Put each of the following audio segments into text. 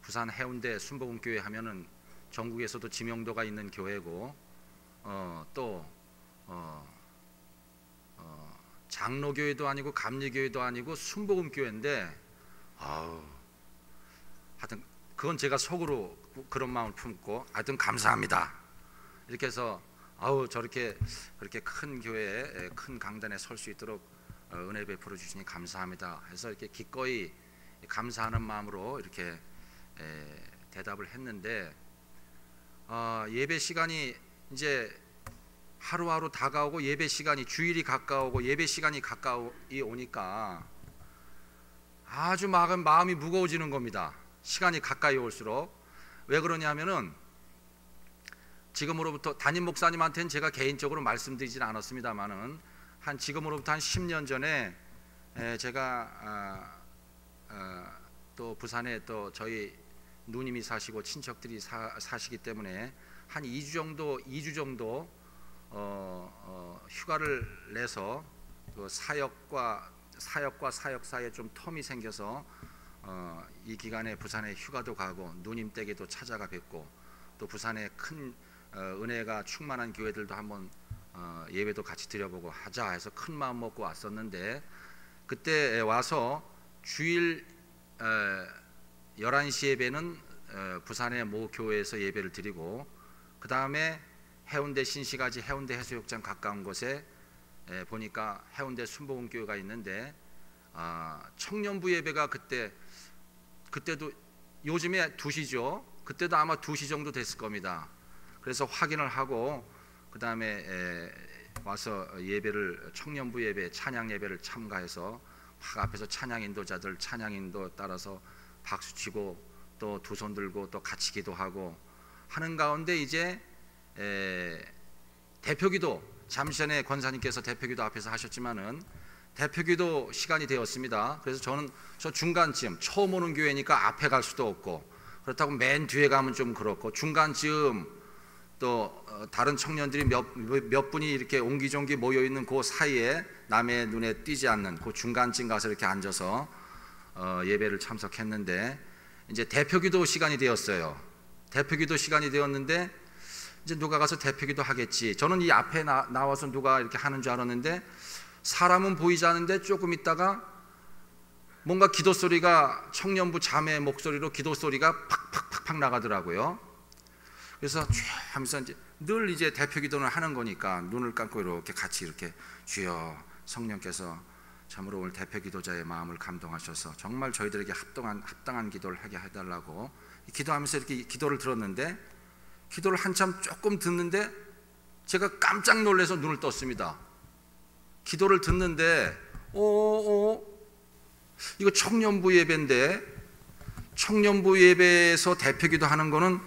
부산 해운대 순복음교회 하면은 전국에서도 지명도가 있는 교회고 또 장로교회도 아니고 감리교회도 아니고 순복음교회인데 하여튼 그건 제가 속으로 그런 마음을 품고 하여튼 감사합니다. 이렇게 해서 저렇게 그렇게 큰 교회에 큰 강단에 설 수 있도록 은혜 베풀어 주시니 감사합니다 해서 이렇게 기꺼이 감사하는 마음으로 이렇게 대답을 했는데 예배 시간이 이제 하루하루 다가오고 예배 시간이 주일이 가까우고 예배 시간이 가까이 오니까 아주 마음이 무거워지는 겁니다. 시간이 가까이 올수록. 왜 그러냐면은 지금으로부터 담임 목사님한테는 제가 개인적으로 말씀드리진 않았습니다만은 지금으로부터 한 10년 전에 제가 또 부산에 또 저희 누님이 사시고 친척들이 사시기 때문에 한 2주 정도 휴가를 내서 그 사역과 사역 사이에 좀 텀이 생겨서 이 기간에 부산에 휴가도 가고 누님 댁에도 찾아가 뵙고 또 부산에 큰 은혜가 충만한 교회들도 한번 예배도 같이 드려보고 하자 해서 큰 마음 먹고 왔었는데, 그때 와서 주일 11시 예배는 부산의 모 교회에서 예배를 드리고, 그 다음에 해운대 신시가지 해운대 해수욕장 가까운 곳에 보니까 해운대 순복음교회가 있는데 청년부 예배가 그때도 요즘에 2시죠. 그때도 아마 2시 정도 됐을 겁니다. 그래서 확인을 하고 그 다음에 와서 예배를 청년부 예배 찬양 예배를 참가해서 막 앞에서 찬양 인도자들 찬양 인도 따라서 박수치고 또 두 손 들고 또 같이 기도하고 하는 가운데 이제 대표기도, 잠시 전에 권사님께서 대표기도 앞에서 하셨지만은 대표기도 시간이 되었습니다. 그래서 저 중간쯤, 처음 오는 교회니까 앞에 갈 수도 없고 그렇다고 맨 뒤에 가면 좀 그렇고 중간쯤 또 다른 청년들이 몇 분이 이렇게 옹기종기 모여 있는 그 사이에 남의 눈에 띄지 않는 그 중간쯤 가서 이렇게 앉아서 예배를 참석했는데, 이제 대표기도 시간이 되었어요. 대표기도 시간이 되었는데 이제 누가 가서 대표기도 하겠지. 저는 이 앞에 나와서 누가 이렇게 하는 줄 알았는데 사람은 보이지 않는데 조금 있다가 뭔가 기도 소리가, 청년부 자매 목소리로 기도 소리가 팍팍팍팍 나가더라고요. 그래서 쭉 하면서 늘 이제 대표 기도를 하는 거니까 눈을 감고 이렇게 같이 이렇게 주여, 성령께서 참으로 오늘 대표 기도자의 마음을 감동하셔서 정말 저희들에게 합당한 기도를 하게 해달라고 기도하면서 이렇게 기도를 들었는데, 기도를 한참 조금 듣는데 제가 깜짝 놀라서 눈을 떴습니다. 기도를 듣는데 이거 청년부 예배인데, 청년부 예배에서 대표기도 하는 거는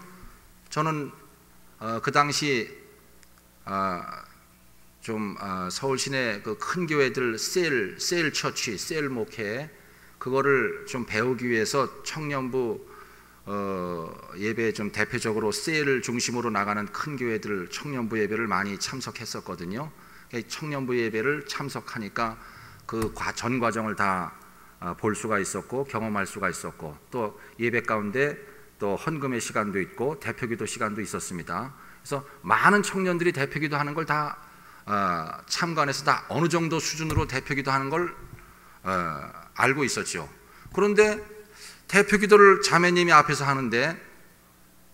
저는 그 당시 서울 시내 그 큰 교회들 셀 처치, 셀 목회 그거를 좀 배우기 위해서 청년부 예배 좀 대표적으로 셀을 중심으로 나가는 큰 교회들 청년부 예배를 많이 참석했었거든요. 청년부 예배를 참석하니까 그 전 과정을 다 볼 수가 있었고 경험할 수가 있었고, 또 예배 가운데 또 헌금의 시간도 있고 대표기도 시간도 있었습니다. 그래서 많은 청년들이 대표기도 하는 걸 다 참관해서 다 어느 정도 수준으로 대표기도 하는 걸 알고 있었죠. 그런데 대표기도를 자매님이 앞에서 하는데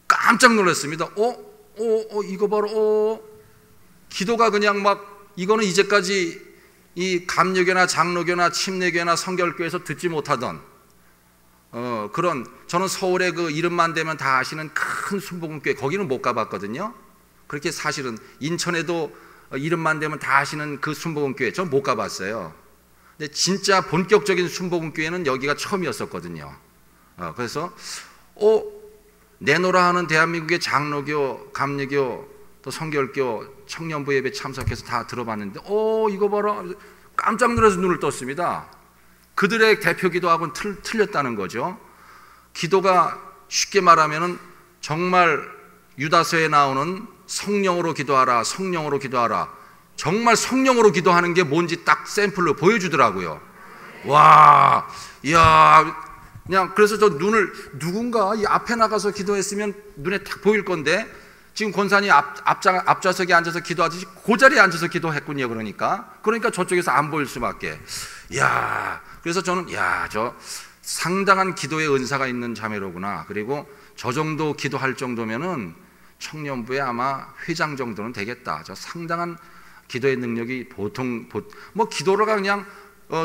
깜짝 놀랐습니다. 이거 봐라. 기도가 그냥 막, 이거는 이제까지 이 감리교나 장로교나 침례교나 성결교에서 듣지 못하던 그런, 저는 서울에 그 이름만 대면 다 아시는 큰 순복음교회, 거기는 못 가봤거든요. 그렇게 사실은 인천에도 이름만 대면 다 아시는 그 순복음교회 저는 못 가봤어요. 근데 진짜 본격적인 순복음교회는 여기가 처음이었었거든요. 그래서 내노라 하는 대한민국의 장로교, 감리교, 또 성결교, 청년부 예배 참석해서 다 들어봤는데 이거 봐라, 깜짝 놀라서 눈을 떴습니다. 그들의 대표 기도하고는 틀렸다는 거죠. 기도가 쉽게 말하면은 정말 유다서에 나오는 성령으로 기도하라, 성령으로 기도하라, 정말 성령으로 기도하는 게 뭔지 딱 샘플로 보여주더라고요. 와, 이야, 그냥 그래서 저 눈을 누군가 이 앞에 나가서 기도했으면 눈에 딱 보일 건데 지금 권사님 앞좌석에 앉아서 기도하듯이 그 자리에 앉아서 기도했군요. 그러니까 저쪽에서 안 보일 수밖에. 야, 그래서 저는 저 상당한 기도의 은사가 있는 자매로구나. 그리고 저 정도 기도할 정도면은 청년부에 아마 회장 정도는 되겠다. 저 상당한 기도의 능력이 보통 뭐 기도로가 그냥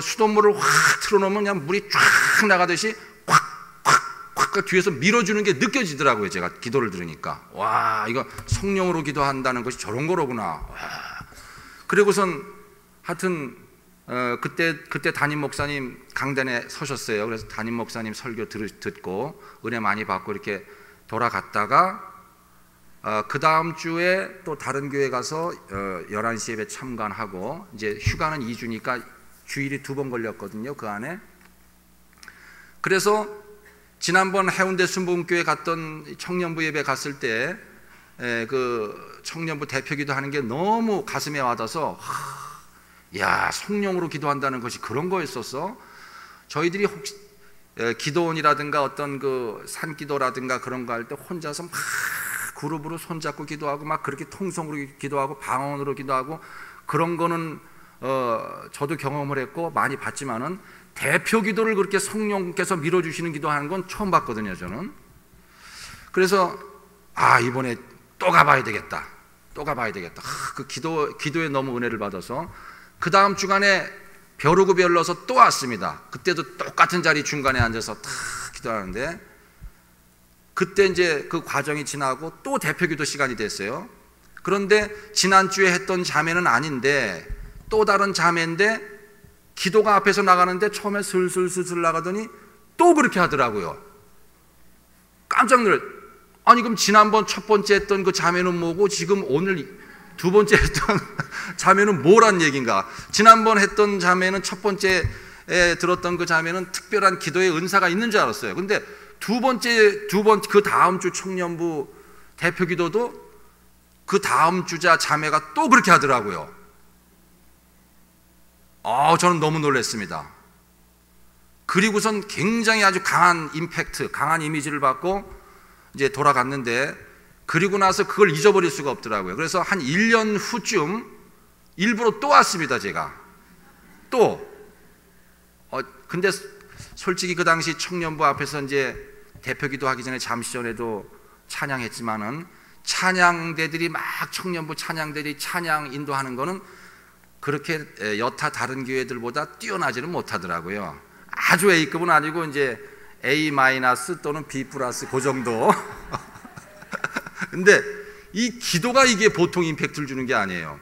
수돗물을 확 틀어놓으면 그냥 물이 쫙 나가듯이 확 뒤에서 밀어주는 게 느껴지더라고요. 제가 기도를 들으니까 와, 이거 성령으로 기도한다는 것이 저런 거로구나. 와. 그리고선 하여튼 그때 담임 목사님 강단에 서셨어요. 그래서 담임 목사님 설교 듣고 은혜 많이 받고 이렇게 돌아갔다가 그 다음 주에 또 다른 교회 가서 11시 예배 참관하고 이제 휴가는 2주니까 주일이 2번 걸렸거든요. 그 안에. 그래서 지난번 해운대 순복음교회 갔던 청년부 예배 갔을 때 그 청년부 대표기도 하는 게 너무 가슴에 와닿아서 야, 성령으로 기도한다는 것이 그런 거였었어. 저희들이 혹시 기도원이라든가 어떤 그 산기도라든가 그런 거 할 때 혼자서 막 그룹으로 손잡고 기도하고 막 그렇게 통성으로 기도하고 방언으로 기도하고 그런 거는 저도 경험을 했고 많이 봤지만은 대표 기도를 그렇게 성령께서 밀어주시는 기도하는 건 처음 봤거든요. 저는. 그래서 이번에 또 가봐야 되겠다. 그 기도에 너무 은혜를 받아서 그 다음 주간에 벼르고 별러서 또 왔습니다. 그때도 똑같은 자리 중간에 앉아서 탁 기도하는데 그때 이제 그 과정이 지나고 또 대표기도 시간이 됐어요. 그런데 지난주에 했던 자매는 아닌데 또 다른 자매인데 기도가 앞에서 나가는데 처음에 슬슬 나가더니 또 그렇게 하더라고요. 깜짝 놀랐어요. 아니 그럼 지난번 첫 번째 했던 그 자매는 뭐고 지금 오늘 두 번째 했던 자매는 뭐란 얘기인가? 지난번 했던 자매는 첫 번째 들었던 그 자매는 특별한 기도의 은사가 있는 줄 알았어요. 근데 그 다음 주 청년부 대표 기도도 그 다음 주자 자매가 또 그렇게 하더라고요. 저는 너무 놀랐습니다. 그리고선 굉장히 아주 강한 임팩트, 강한 이미지를 받고 이제 돌아갔는데 그리고 나서 그걸 잊어버릴 수가 없더라고요. 그래서 한 1년 후쯤 일부러 또 왔습니다. 제가 근데 솔직히 그 당시 청년부 앞에서 이제 대표기도 하기 전에 잠시 전에도 찬양했지만은 찬양대들이 막 청년부 찬양대들이 찬양 인도하는 거는 그렇게 여타 다른 교회들보다 뛰어나지는 못하더라고요. 아주 A급은 아니고 이제 A- 또는 B+ 그 정도. 근데 이 기도가 이게 보통 임팩트를 주는 게 아니에요.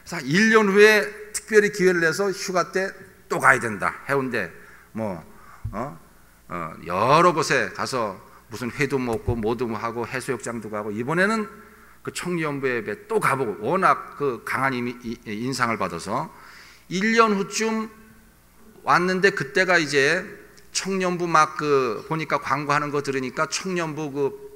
그래서 1년 후에 특별히 기회를 내서 휴가 때 또 가야 된다. 해운대 여러 곳에 가서 무슨 회도 먹고 뭐도 하고 해수욕장도 가고 이번에는 그 청년부 예배 또 가보고 워낙 그 강한 인상을 받아서 1년 후쯤 왔는데 그때가 이제 청년부 막 그 보니까 광고하는 거 들으니까 청년부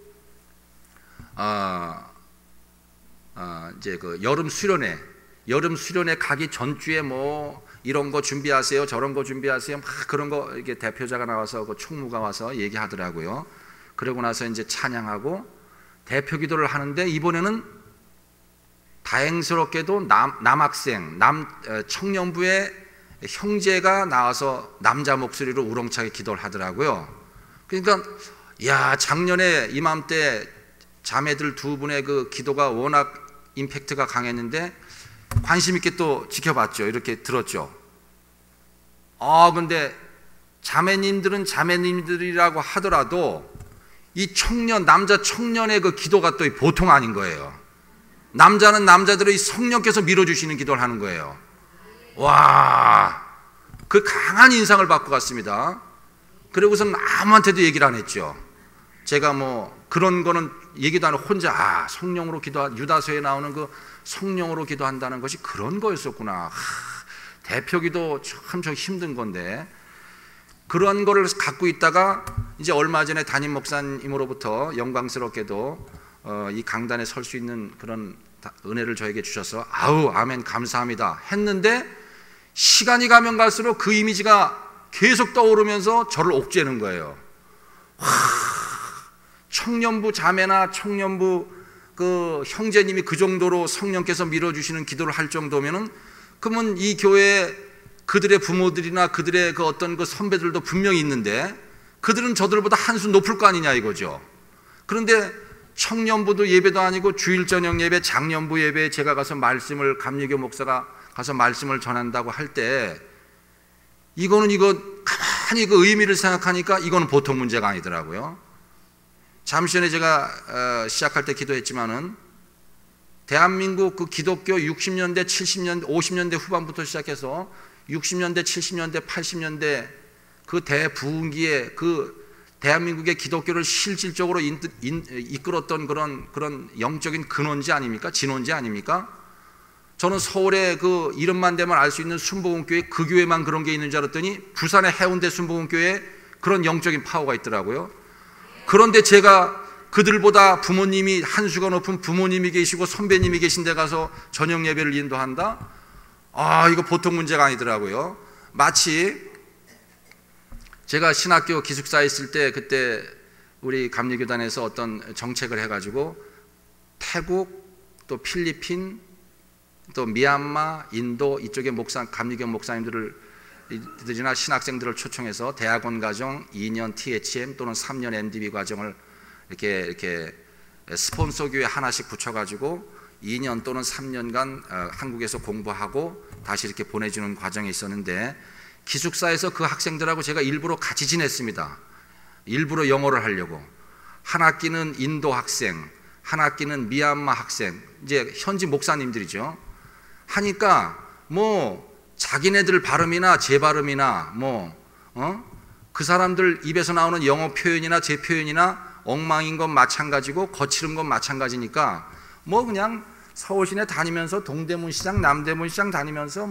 이제 그 여름 수련회 가기 전주에 뭐 이런 거 준비하세요, 저런 거 준비하세요, 막 그런 거 이게 대표자가 나와서 그 총무가 와서 얘기하더라고요. 그러고 나서 이제 찬양하고 대표 기도를 하는데 이번에는 다행스럽게도 남학생, 청년부의 형제가 나와서 남자 목소리로 우렁차게 기도를 하더라고요. 그러니까 작년에 이맘때 자매들 두 분의 그 기도가 워낙 임팩트가 강했는데 관심 있게 또 지켜봤죠. 이렇게 들었죠. 근데 자매님들은 자매님들이라고 하더라도 이 남자 청년의 그 기도가 또 보통 아닌 거예요. 남자는 남자들의 성령께서 밀어주시는 기도를 하는 거예요. 와, 그 강한 인상을 받고 갔습니다. 그리고선 아무한테도 얘기를 안 했죠. 제가 뭐 그런 거는 얘기도 안 하고 혼자 성령으로 유다서에 나오는 그 성령으로 기도한다는 것이 그런 거였었구나. 대표기도 참 힘든 건데 그런 거를 갖고 있다가 이제 얼마 전에 담임 목사님으로부터 영광스럽게도 이 강단에 설 수 있는 그런 은혜를 저에게 주셔서 아멘 감사합니다 했는데 시간이 가면 갈수록 그 이미지가 계속 떠오르면서 저를 옥죄는 거예요. 청년부 자매나 청년부 그 형제님이 그 정도로 성령께서 밀어주시는 기도를 할 정도면은, 그러면 이 교회에 그들의 부모들이나 그들의 그 어떤 그 선배들도 분명히 있는데 그들은 저들보다 한 수 높을 거 아니냐 이거죠. 그런데 청년부도 예배도 아니고 주일 저녁 예배, 장년부 예배에 제가 가서 말씀을, 감리교 목사가 가서 말씀을 전한다고 할 때, 이거 가만히 그 의미를 생각하니까 이거는 보통 문제가 아니더라고요. 잠시 전에 제가 시작할 때 기도했지만은, 대한민국 그 기독교 60년대, 70년대, 50년대 후반부터 시작해서 60년대, 70년대, 80년대 그 대부흥기에 그 대한민국의 기독교를 실질적으로 이끌었던 그런 영적인 근원지 아닙니까? 진원지 아닙니까? 저는 서울에 그 이름만 대면 알 수 있는 순복음교회, 그 교회만 그런 게 있는 줄 알았더니 부산의 해운대 순복음교회에 그런 영적인 파워가 있더라고요. 그런데 제가 그들보다 부모님이 한 수가 높은 부모님이 계시고 선배님이 계신 데 가서 저녁 예배를 인도한다? 이거 보통 문제가 아니더라고요. 마치 제가 신학교 기숙사에 있을 때, 그때 우리 감리교단에서 어떤 정책을 해가지고 태국, 또 필리핀, 또 미얀마, 인도 이쪽의 감리교 목사님들이나 신학생들을 초청해서 대학원 과정 2년 THM 또는 3년 MDB 과정을 이렇게 스폰서 교회 하나씩 붙여가지고 2년 또는 3년간 한국에서 공부하고 다시 이렇게 보내주는 과정이 있었는데, 기숙사에서 그 학생들하고 제가 일부러 같이 지냈습니다. 일부러 영어를 하려고. 한 학기는 인도 학생, 한 학기는 미얀마 학생, 이제 현지 목사님들이죠. 하니까 자기네들 발음이나 제 발음이나 그 사람들 입에서 나오는 영어 표현이나 제 표현이나 엉망인 건 마찬가지고 거칠은 건 마찬가지니까 그냥 서울시내 다니면서 동대문 시장, 남대문 시장 다니면서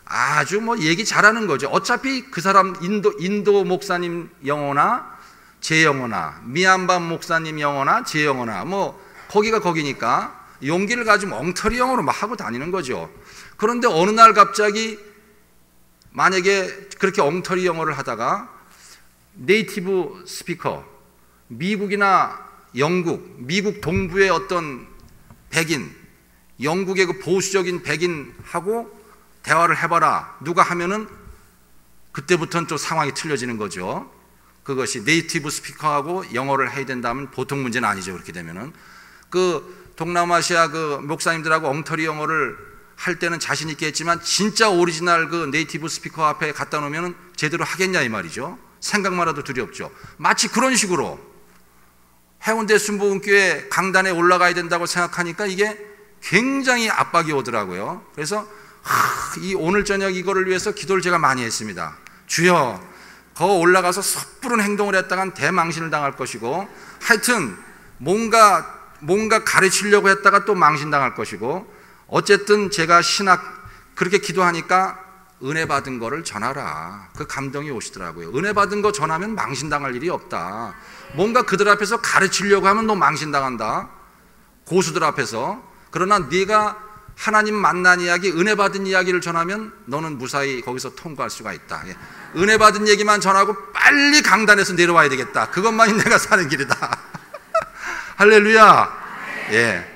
아주 얘기 잘하는 거죠. 어차피 그 사람 인도 목사님 영어나 제 영어나 미얀마 목사님 영어나 제 영어나 거기가 거기니까 용기를 가지고 엉터리 영어로 막 하고 다니는 거죠. 그런데 어느 날 갑자기 만약에 그렇게 엉터리 영어를 하다가 네이티브 스피커, 미국이나 영국, 미국 동부의 어떤 백인, 영국의 그 보수적인 백인하고 대화를 해봐라 누가 하면은 그때부터는 또 상황이 틀려지는 거죠. 그것이 네이티브 스피커하고 영어를 해야 된다면 보통 문제는 아니죠. 그렇게 되면은 그 동남아시아 그 목사님들하고 엉터리 영어를 할 때는 자신 있게 했지만 진짜 오리지널 그 네이티브 스피커 앞에 갖다 놓으면은 제대로 하겠냐 이 말이죠. 생각만 해도 두렵죠. 마치 그런 식으로 해운대 순복음교회 강단에 올라가야 된다고 생각하니까 이게 굉장히 압박이 오더라고요. 그래서 오늘 저녁 이거를 위해서 기도를 제가 많이 했습니다. 주여, 거 올라가서 섣부른 행동을 했다간 대망신을 당할 것이고, 하여튼 뭔가 가르치려고 했다가 또 망신당할 것이고, 어쨌든 제가 그렇게 기도하니까 은혜 받은 거를 전하라. 그 감동이 오시더라고요. 은혜 받은 거 전하면 망신당할 일이 없다. 뭔가 그들 앞에서 가르치려고 하면 너 망신당한다. 고수들 앞에서. 그러나 네가 하나님 만난 이야기, 은혜 받은 이야기를 전하면 너는 무사히 거기서 통과할 수가 있다. 은혜 받은 얘기만 전하고 빨리 강단에서 내려와야 되겠다. 그것만이 내가 사는 길이다. 할렐루야. 예.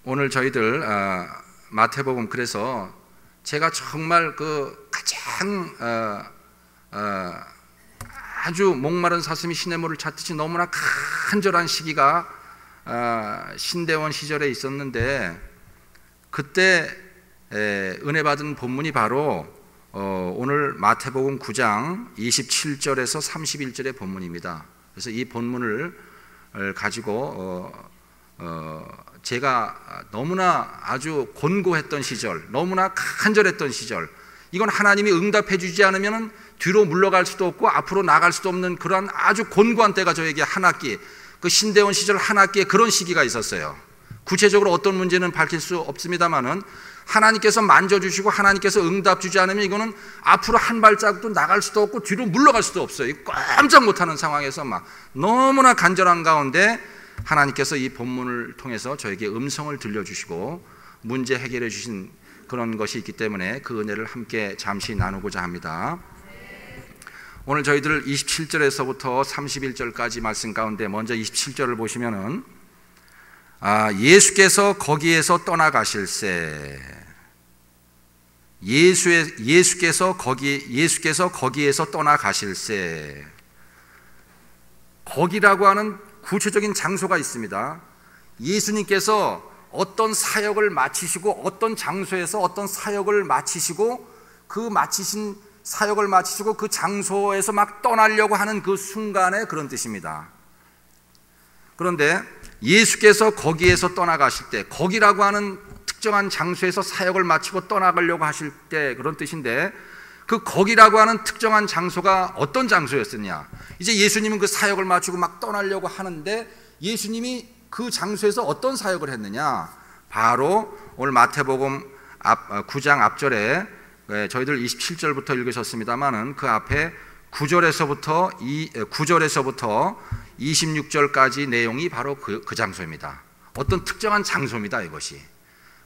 오늘 저희들 마태복음, 그래서 제가 정말 그 가장 아주 목마른 사슴이 시냇물을 찾듯이 너무나 간절한 시기가 신대원 시절에 있었는데, 그때 은혜 받은 본문이 바로 오늘 마태복음 9장 27절에서 31절의 본문입니다. 그래서 이 본문을 가지고 제가 너무나 아주 곤고했던 시절, 너무나 간절했던 시절, 이건 하나님이 응답해 주지 않으면 뒤로 물러갈 수도 없고 앞으로 나갈 수도 없는 그런 아주 곤고한 때가 저에게 한 학기, 그 신대원 시절 한 학기에 그런 시기가 있었어요. 구체적으로 어떤 문제는 밝힐 수 없습니다만은 하나님께서 만져주시고 하나님께서 응답 주지 않으면 이거는 앞으로 한 발자국도 나갈 수도 없고 뒤로 물러갈 수도 없어요. 꼼짝 못하는 상황에서 막 너무나 간절한 가운데 하나님께서 이 본문을 통해서 저에게 음성을 들려주시고 문제 해결해 주신 그런 것이 있기 때문에 그 은혜를 함께 잠시 나누고자 합니다. 오늘 저희들 27절에서부터 31절까지 말씀 가운데 먼저 27절을 보시면은 예수께서 거기에서 떠나가실새, 예수께서 거기에서 떠나가실새. 거기라고 하는 구체적인 장소가 있습니다. 예수님께서 어떤 사역을 마치시고 어떤 장소에서 어떤 사역을 마치시고 그 사역을 마치시고 그 장소에서 막 떠나려고 하는 그 순간에 그런 뜻입니다. 그런데 예수께서 거기에서 떠나가실 때, 거기라고 하는 특정한 장소에서 사역을 마치고 떠나가려고 하실 때 그런 뜻인데, 그 거기라고 하는 특정한 장소가 어떤 장소였느냐? 이제 예수님은 그 사역을 마치고 막 떠나려고 하는데 예수님이 그 장소에서 어떤 사역을 했느냐? 바로 오늘 마태복음 9장 앞절에 저희들 27절부터 읽으셨습니다마는 그 앞에 9절에서부터 26절까지 내용이 바로 그 장소입니다. 어떤 특정한 장소입니다. 이것이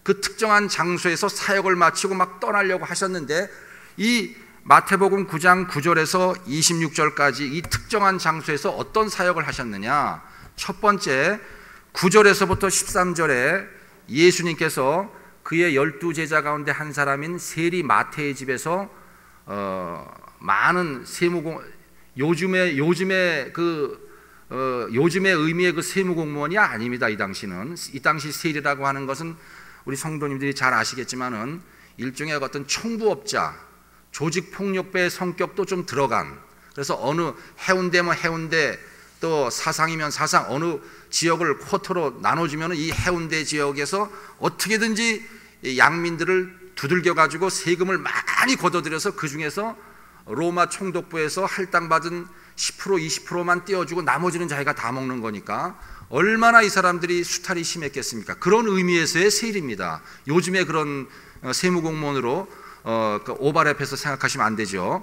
그 특정한 장소에서 사역을 마치고 막 떠나려고 하셨는데, 이 마태복음 9장 9절에서 26절까지 이 특정한 장소에서 어떤 사역을 하셨느냐? 첫 번째 9절에서부터 13절에 예수님께서 그의 12제자 가운데 한 사람인 세리 마태의 집에서 많은 요즘의 의미의 그 세무공무원이 아닙니다. 이 당시 세리라고 하는 것은 우리 성도님들이 잘 아시겠지만은 일종의 어떤 청부업자, 조직폭력배의 성격도 좀 들어간, 그래서 어느 해운대면 해운대, 또 사상이면 사상, 어느 지역을 쿼터로 나눠주면 이 해운대 지역에서 어떻게든지 양민들을 두들겨 가지고 세금을 많이 걷어들여서 그 중에서 로마 총독부에서 할당받은 10% 20%만 떼어주고 나머지는 자기가 다 먹는 거니까 얼마나 이 사람들이 수탈이 심했겠습니까? 그런 의미에서의 세일입니다. 요즘에 그런 세무공무원으로 오바랩해서 생각하시면 안 되죠.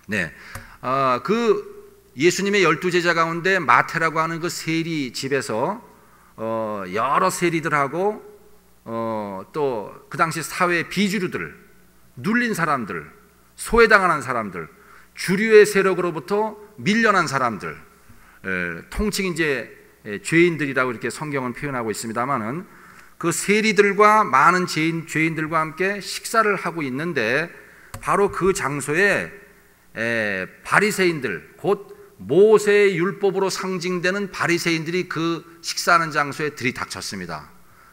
네, 그 예수님의 12제자 가운데 마태라고 하는 그 세리 집에서 여러 세리들하고 또 그 당시 사회의 비주류들, 눌린 사람들, 소외당하는 사람들, 주류의 세력으로부터 밀려난 사람들, 통칭 이제 죄인들이라고 이렇게 성경은 표현하고 있습니다만은 그 세리들과 많은 죄인들과 함께 식사를 하고 있는데, 바로 그 장소에 바리새인들, 곧 모세의 율법으로 상징되는 바리새인들이 그 식사하는 장소에 들이닥쳤습니다.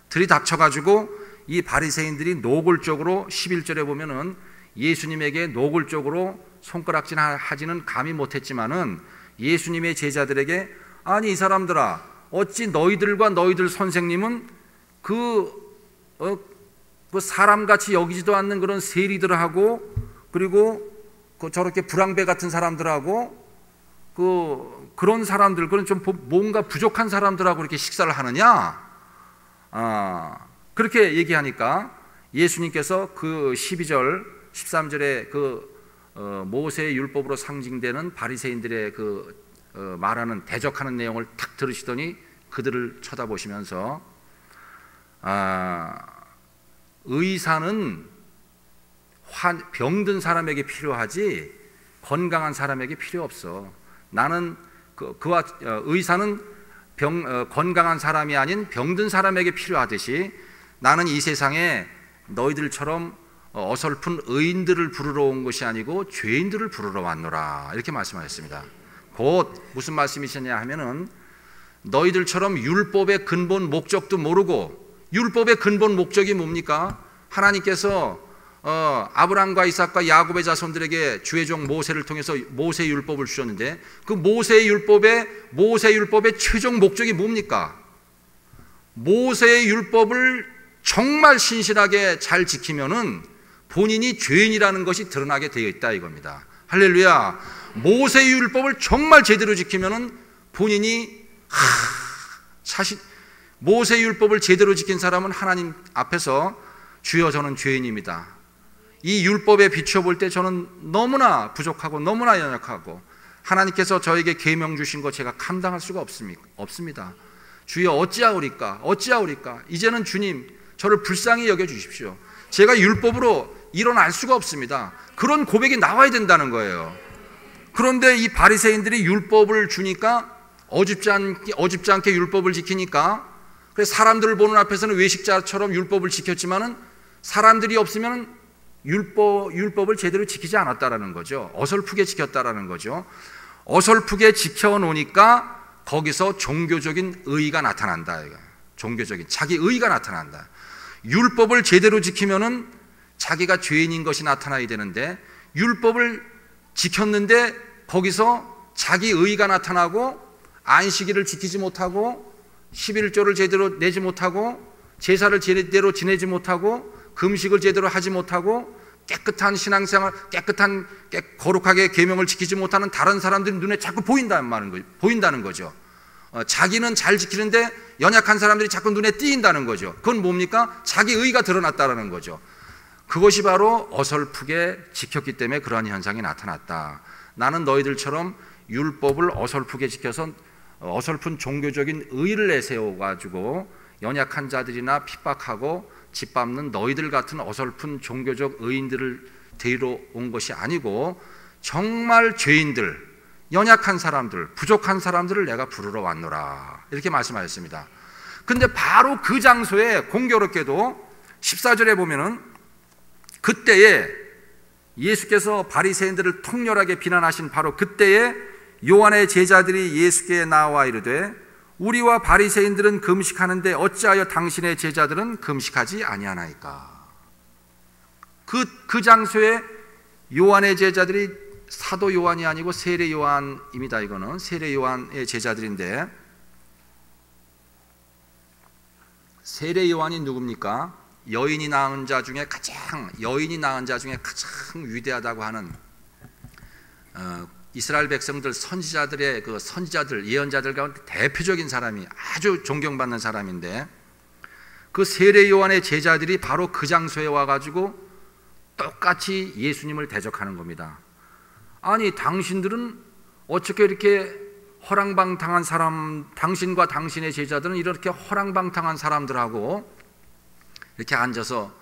들이닥쳐가지고 이 바리새인들이 노골적으로 11절에 보면은 예수님에게 노골적으로 손가락질 하지는 감히 못했지만은 예수님의 제자들에게, 아니 이 사람들아, 어찌 너희들과 너희들 선생님은 그 사람같이 여기지도 않는 그런 세리들하고, 그리고 저렇게 불황배 같은 사람들하고 그런 사람들, 그런 좀 뭔가 부족한 사람들하고 이렇게 식사를 하느냐? 그렇게 얘기하니까 예수님께서 그 12절, 13절에 그 모세의 율법으로 상징되는 바리새인들의 그 말하는 대적하는 내용을 탁 들으시더니 그들을 쳐다보시면서 의사는 병든 사람에게 필요하지 건강한 사람에게 필요 없어. 나는 의사는 건강한 사람이 아닌 병든 사람에게 필요하듯이 나는 이 세상에 너희들처럼 어설픈 의인들을 부르러 온 것이 아니고 죄인들을 부르러 왔노라, 이렇게 말씀하셨습니다. 곧 무슨 말씀이시냐 하면은 너희들처럼 율법의 근본 목적도 모르고, 율법의 근본 목적이 뭡니까? 하나님께서 아브라함과 이삭과 야곱의 자손들에게 주의 종 모세를 통해서 모세 율법을 주셨는데, 그 모세 율법의 최종 목적이 뭡니까? 모세의 율법을 정말 신실하게 잘 지키면은 본인이 죄인이라는 것이 드러나게 되어 있다 이겁니다. 할렐루야. 모세의 율법을 정말 제대로 지키면은 본인이 모세의 율법을 제대로 지킨 사람은 하나님 앞에서 주여 저는 죄인입니다, 이 율법에 비춰볼 때 저는 너무나 부족하고 너무나 연약하고 하나님께서 저에게 계명 주신 거 제가 감당할 수가 없습니다. 주여 어찌하오리까? 이제는 주님 저를 불쌍히 여겨 주십시오. 제가 율법으로 일어날 수가 없습니다. 그런 고백이 나와야 된다는 거예요. 그런데 이 바리새인들이 율법을 주니까 어줍지 않게 율법을 지키니까, 그래서 사람들을 보는 앞에서는 외식자처럼 율법을 지켰지만은 사람들이 없으면 율법을 제대로 지키지 않았다라는 거죠. 어설프게 지켰다라는 거죠. 어설프게 지켜놓으니까 거기서 종교적인 의의가 나타난다. 종교적인 자기 의의가 나타난다. 율법을 제대로 지키면은 자기가 죄인인 것이 나타나야 되는데, 율법을 지켰는데 거기서 자기 의의가 나타나고, 안식일을 지키지 못하고, 11조를 제대로 내지 못하고, 제사를 제대로 지내지 못하고, 금식을 제대로 하지 못하고, 깨끗한 신앙생활, 거룩하게 계명을 지키지 못하는 다른 사람들이 눈에 자꾸 보인다는 거죠. 자기는 잘 지키는데 연약한 사람들이 자꾸 눈에 띄인다는 거죠. 그건 뭡니까? 자기 의의가 드러났다는 거죠. 그것이 바로 어설프게 지켰기 때문에 그러한 현상이 나타났다. 나는 너희들처럼 율법을 어설프게 지켜서 어설픈 종교적인 의의를 내세워가지고 연약한 자들이나 핍박하고 짓밟는 너희들 같은 어설픈 종교적 의인들을 데리러 온 것이 아니고, 정말 죄인들, 연약한 사람들, 부족한 사람들을 내가 부르러 왔노라, 이렇게 말씀하셨습니다. 근데 바로 그 장소에 공교롭게도 14절에 보면은 그때에 예수께서 바리새인들을 통렬하게 비난하신 바로 그때에 요한의 제자들이 예수께 나와 이르되 우리와 바리새인들은 금식하는데 어찌하여 당신의 제자들은 금식하지 아니하나이까. 그 장소에 요한의 제자들이 사도 요한이 아니고 세례 요한입니다. 이거는 세례 요한의 제자들인데, 세례 요한이 누굽니까? 여인이 낳은 자 중에 가장 위대하다고 하는 이스라엘 백성들 선지자들의 선지자들 예언자들 가운데 대표적인 사람이, 아주 존경받는 사람인데, 그 세례 요한의 제자들이 바로 그 장소에 와가지고 똑같이 예수님을 대적하는 겁니다. 아니, 당신들은 어떻게 이렇게 허랑방탕한 사람, 당신과 당신의 제자들은 이렇게 허랑방탕한 사람들하고 이렇게 앉아서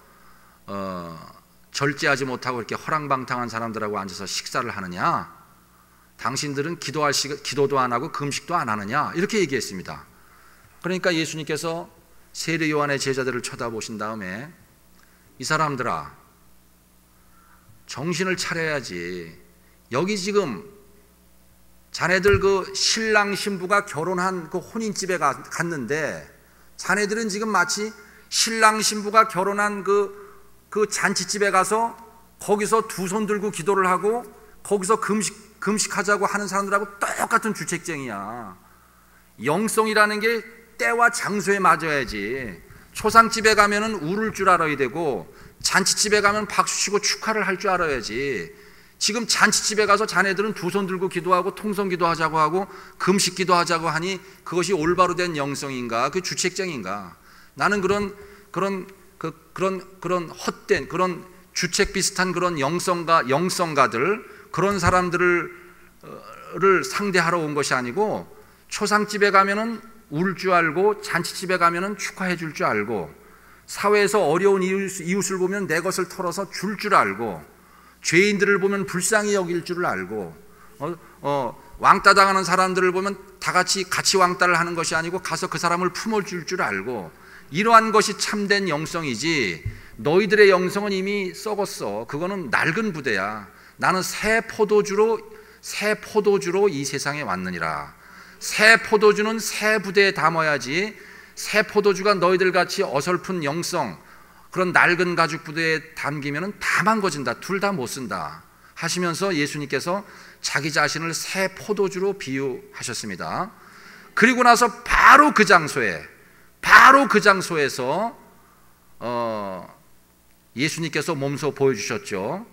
절제하지 못하고 이렇게 허랑방탕한 사람들하고 앉아서 식사를 하느냐? 당신들은 기도도 안 하고 금식도 안 하느냐? 이렇게 얘기했습니다. 그러니까 예수님께서 세례 요한의 제자들을 쳐다보신 다음에 이 사람들아, 정신을 차려야지. 여기 지금 자네들 그 신랑 신부가 결혼한 그 혼인집에 갔는데, 자네들은 지금 마치 신랑 신부가 결혼한 그 잔치집에 가서 거기서 두 손 들고 기도를 하고 거기서 금식하자고 하는 사람들하고 똑같은 주책쟁이야. 영성이라는 게 때와 장소에 맞아야지. 초상집에 가면은 울을 줄 알아야 되고, 잔치집에 가면 박수치고 축하를 할 줄 알아야지. 지금 잔치집에 가서 자네들은 두 손 들고 기도하고 통성기도 하자고 하고 금식기도 하자고 하니 그것이 올바로 된 영성인가? 그 주책쟁인가? 나는 그런 헛된 그런 주책 비슷한 그런 영성가들, 그런 사람들을 상대하러 온 것이 아니고, 초상집에 가면은 울 줄 알고 잔치집에 가면은 축하해 줄 줄 알고, 사회에서 어려운 이웃을 보면 내 것을 털어서 줄 줄 알고, 죄인들을 보면 불쌍히 여길 줄을 알고, 왕따 당하는 사람들을 보면 다 같이 왕따를 하는 것이 아니고 가서 그 사람을 품어줄 줄 알고, 이러한 것이 참된 영성이지. 너희들의 영성은 이미 썩었어. 그거는 낡은 부대야. 나는 새 포도주로 이 세상에 왔느니라. 새 포도주는 새 부대에 담아야지, 새 포도주가 너희들 같이 어설픈 영성, 그런 낡은 가죽 부대에 담기면 다 망가진다. 둘 다 못 쓴다 하시면서 예수님께서 자기 자신을 새 포도주로 비유하셨습니다. 그리고 나서 바로 그 장소에서 예수님께서 몸소 보여주셨죠.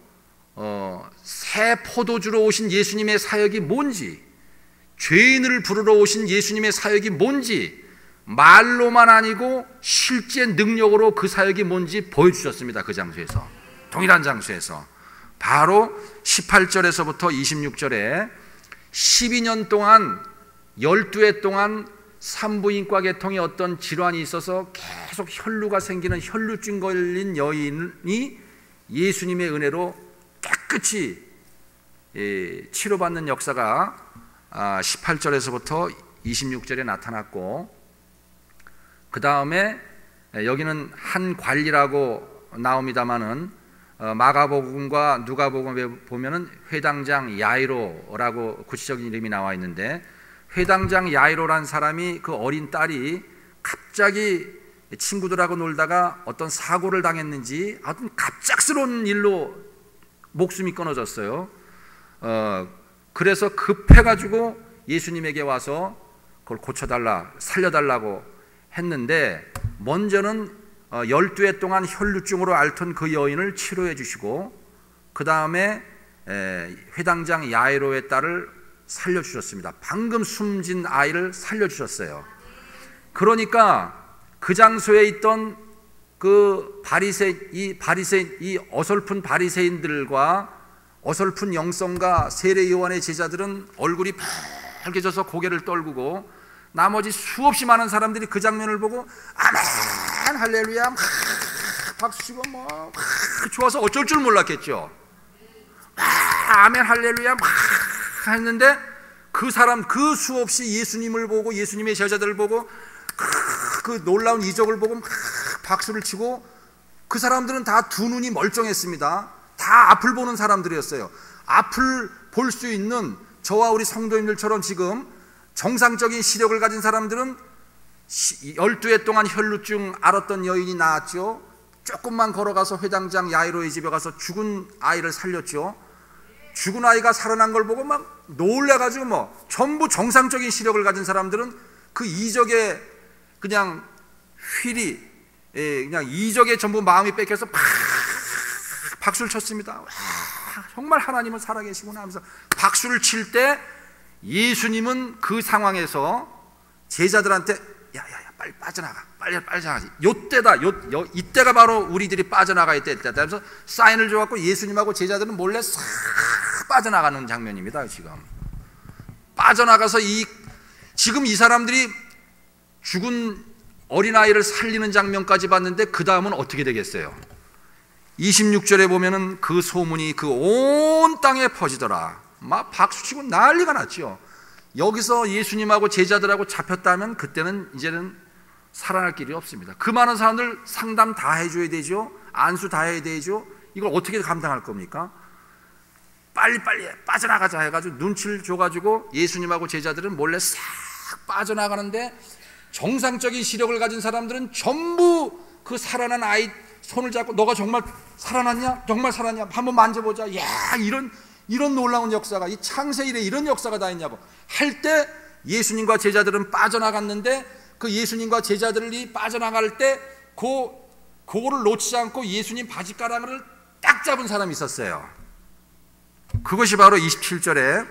새 포도주로 오신 예수님의 사역이 뭔지, 죄인을 부르러 오신 예수님의 사역이 뭔지, 말로만 아니고 실제 능력으로 그 사역이 뭔지 보여주셨습니다. 그 장소에서, 동일한 장소에서. 바로 18절에서부터 26절에 12년 동안 12해 동안 산부인과 계통에 어떤 질환이 있어서 계속 혈루가 생기는 혈루증 걸린 여인이 예수님의 은혜로 깨끗이 치료받는 역사가 18절에서부터 26절에 나타났고, 그 다음에 여기는 한 관리라고 나옵니다마는 마가복음과 누가복음에 보면은 회당장 야이로라고 구체적인 이름이 나와 있는데, 회당장 야이로란 사람이 그 어린 딸이 갑자기 친구들하고 놀다가 어떤 사고를 당했는지 아무튼 갑작스러운 일로 목숨이 끊어졌어요. 그래서 급해가지고 예수님에게 와서 그걸 고쳐달라, 살려달라고 했는데, 먼저는 12해 동안 혈루증으로 앓던 그 여인을 치료해 주시고, 그 다음에 회당장 야이로의 딸을 살려주셨습니다. 방금 숨진 아이를 살려주셨어요. 그러니까 그 장소에 있던 그 이 어설픈 바리새인들과 어설픈 영성가 세례 요한의 제자들은 얼굴이 빨개져서 고개를 떨구고, 나머지 수없이 많은 사람들이 그 장면을 보고 아멘 할렐루야 박수치고 좋아서 어쩔 줄 몰랐겠죠. 아멘 할렐루야 했는데, 그 사람 그 수없이 예수님을 보고 예수님의 제자들을 보고 그 놀라운 이적을 보고 박수를 치고, 그 사람들은 다 두 눈이 멀쩡했습니다. 다 앞을 보는 사람들이었어요. 앞을 볼 수 있는 저와 우리 성도님들처럼 지금 정상적인 시력을 가진 사람들은 12해 동안 혈루증 앓았던 여인이 나았죠. 조금만 걸어가서 회당장 야이로의 집에 가서 죽은 아이를 살렸죠. 죽은 아이가 살아난 걸 보고 막 놀래가지고 전부 정상적인 시력을 가진 사람들은 그 이적에 그냥 그냥 이적에 전부 마음이 뺏겨서 박수를 쳤습니다. 와, 정말 하나님은 살아계시구나 하면서 박수를 칠 때, 예수님은 그 상황에서 제자들한테 야야야 빨리 빠져나가, 빨리 빠져나가지. 요때다, 이때가 바로 우리들이 빠져나가야 될 때다 하면서 사인을 줘갖고 예수님하고 제자들은 몰래 싹 빠져나가는 장면입니다. 지금 빠져나가서 지금 이 사람들이 죽은 어린아이를 살리는 장면까지 봤는데, 그 다음은 어떻게 되겠어요? 26절에 보면은 그 소문이 그 온 땅에 퍼지더라. 막 박수치고 난리가 났죠. 여기서 예수님하고 제자들하고 잡혔다면 그때는 이제는 살아날 길이 없습니다. 그 많은 사람들 상담 다 해줘야 되죠. 안수 다 해야 되죠. 이걸 어떻게 감당할 겁니까? 빨리빨리 빠져나가자 해가지고 눈치를 줘가지고 예수님하고 제자들은 몰래 싹 빠져나가는데, 정상적인 시력을 가진 사람들은 전부 그 살아난 아이 손을 잡고 너가 정말 살아났냐? 정말 살았냐? 한번 만져보자. 야, 이런 놀라운 역사가, 이 창세일에 이런 역사가 다 있냐고 할 때, 예수님과 제자들은 빠져나갔는데, 그 예수님과 제자들이 빠져나갈 때 그거를 놓치지 않고 예수님 바지가랑을 딱 잡은 사람이 있었어요. 그것이 바로 27절에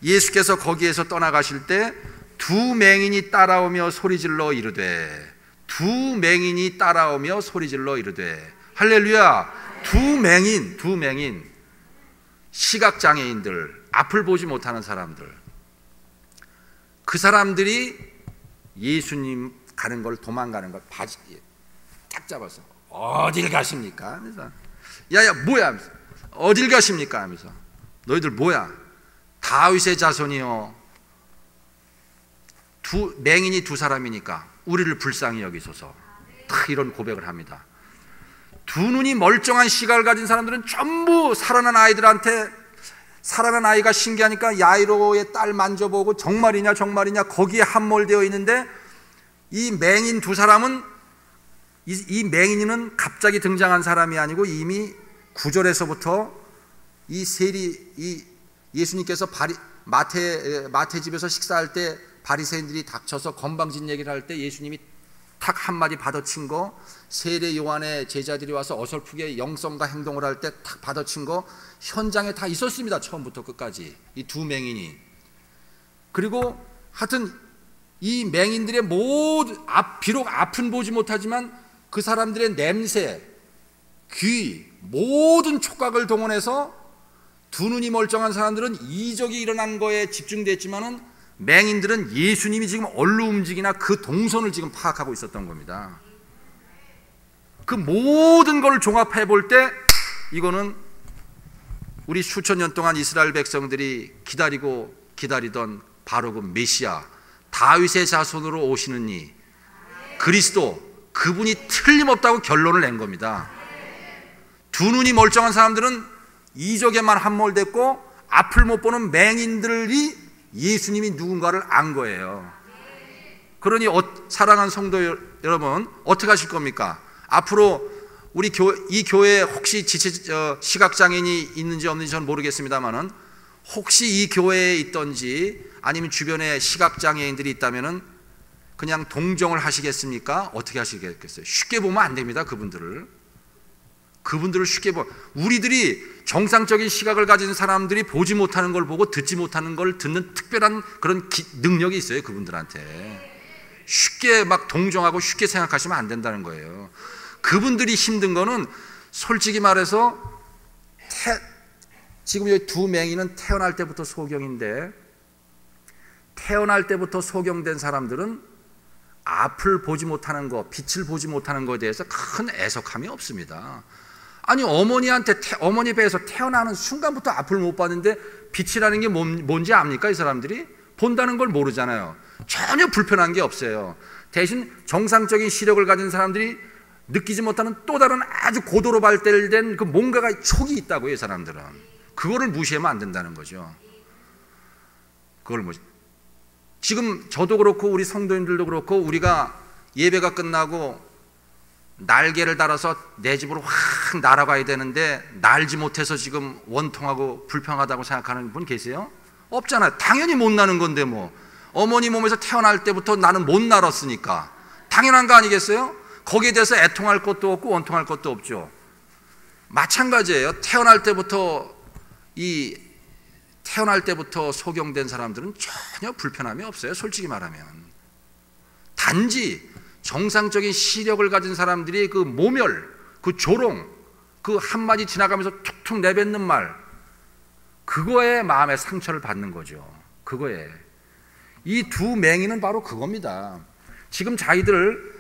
예수께서 거기에서 떠나가실 때 두 맹인이 따라오며 소리질러 이르되, 두 맹인이 따라오며 소리질러 이르되, 할렐루야. 두 맹인 시각장애인들, 앞을 보지 못하는 사람들, 그 사람들이 예수님 가는 걸, 도망가는 걸 바지 딱 잡아서 어딜 가십니까? 하면서 야야 뭐야 하면서, 어딜 가십니까? 하면서 너희들 뭐야? 다윗의 자손이요, 맹인이 두 사람이니까 우리를 불쌍히 여기소서. 이런 고백을 합니다. 두 눈이 멀쩡한 시각을 가진 사람들은 전부 살아난 아이들한테, 살아난 아이가 신기하니까 야이로의 딸 만져보고 정말이냐 거기에 함몰되어 있는데, 이 맹인 두 사람은, 이 맹인은 갑자기 등장한 사람이 아니고 이미 9절에서부터 이 예수님께서 마태 집에서 식사할 때 바리새인들이 닥쳐서 건방진 얘기를 할 때 예수님이 탁 한마디 받아친 거, 세례 요한의 제자들이 와서 어설프게 영성과 행동을 할 때 탁 받아친 거, 현장에 다 있었습니다. 처음부터 끝까지 이 두 맹인이. 그리고 하여튼 이 맹인들의 비록 앞은 보지 못하지만 그 사람들의 냄새, 귀, 모든 촉각을 동원해서 두 눈이 멀쩡한 사람들은 이적이 일어난 거에 집중됐지만은, 맹인들은 예수님이 지금 어디로 움직이나 그 동선을 지금 파악하고 있었던 겁니다. 그 모든 걸 종합해 볼 때 이거는 우리 수천 년 동안 이스라엘 백성들이 기다리던 바로 그 메시아, 다윗의 자손으로 오시는 이 그리스도, 그분이 틀림없다고 결론을 낸 겁니다. 두 눈이 멀쩡한 사람들은 이적에만 함몰됐고 앞을 못 보는 맹인들이 예수님이 누군가를 안 거예요. 그러니 사랑하는 성도 여러분, 어떻게 하실 겁니까? 앞으로 우리 이 교회에 혹시 시각장애인이 있는지 없는지 저는 모르겠습니다만은, 혹시 이 교회에 있던지 아니면 주변에 시각장애인들이 있다면은 그냥 동정을 하시겠습니까? 어떻게 하시겠어요? 쉽게 보면 안 됩니다. 그분들을 쉽게 우리들이 정상적인 시각을 가진 사람들이 보지 못하는 걸 보고 듣지 못하는 걸 듣는 특별한 그런 능력이 있어요. 그분들한테 쉽게 막 동정하고 쉽게 생각하시면 안 된다는 거예요. 그분들이 힘든 거는 솔직히 말해서 지금 여기 두 맹인은 태어날 때부터 소경인데, 태어날 때부터 소경된 사람들은 앞을 보지 못하는 거, 빛을 보지 못하는 것에 대해서 큰 애석함이 없습니다. 아니, 어머니 배에서 태어나는 순간부터 앞을 못 봤는데 빛이라는 게 뭔지 압니까? 이 사람들이 본다는 걸 모르잖아요. 전혀 불편한 게 없어요. 대신 정상적인 시력을 가진 사람들이 느끼지 못하는 또 다른 아주 고도로 발달된 그 뭔가가 촉이 있다고요. 이 사람들은 그거를 무시하면 안 된다는 거죠. 지금 저도 그렇고 우리 성도님들도 그렇고, 우리가 예배가 끝나고 날개를 달아서 내 집으로 확 날아가야 되는데 날지 못해서 지금 원통하고 불평하다고 생각하는 분 계세요? 없잖아요. 당연히 못 나는 건데 뭐. 어머니 몸에서 태어날 때부터 나는 못 날았으니까 당연한 거 아니겠어요? 거기에 대해서 애통할 것도 없고 원통할 것도 없죠. 마찬가지예요. 태어날 때부터 소경된 사람들은 전혀 불편함이 없어요. 솔직히 말하면. 단지 정상적인 시력을 가진 사람들이 그 모멸, 그 조롱, 그 한마디 지나가면서 툭툭 내뱉는 말, 그거에 마음에 상처를 받는 거죠. 그거에. 이 두 맹인은 바로 그겁니다. 지금 자기들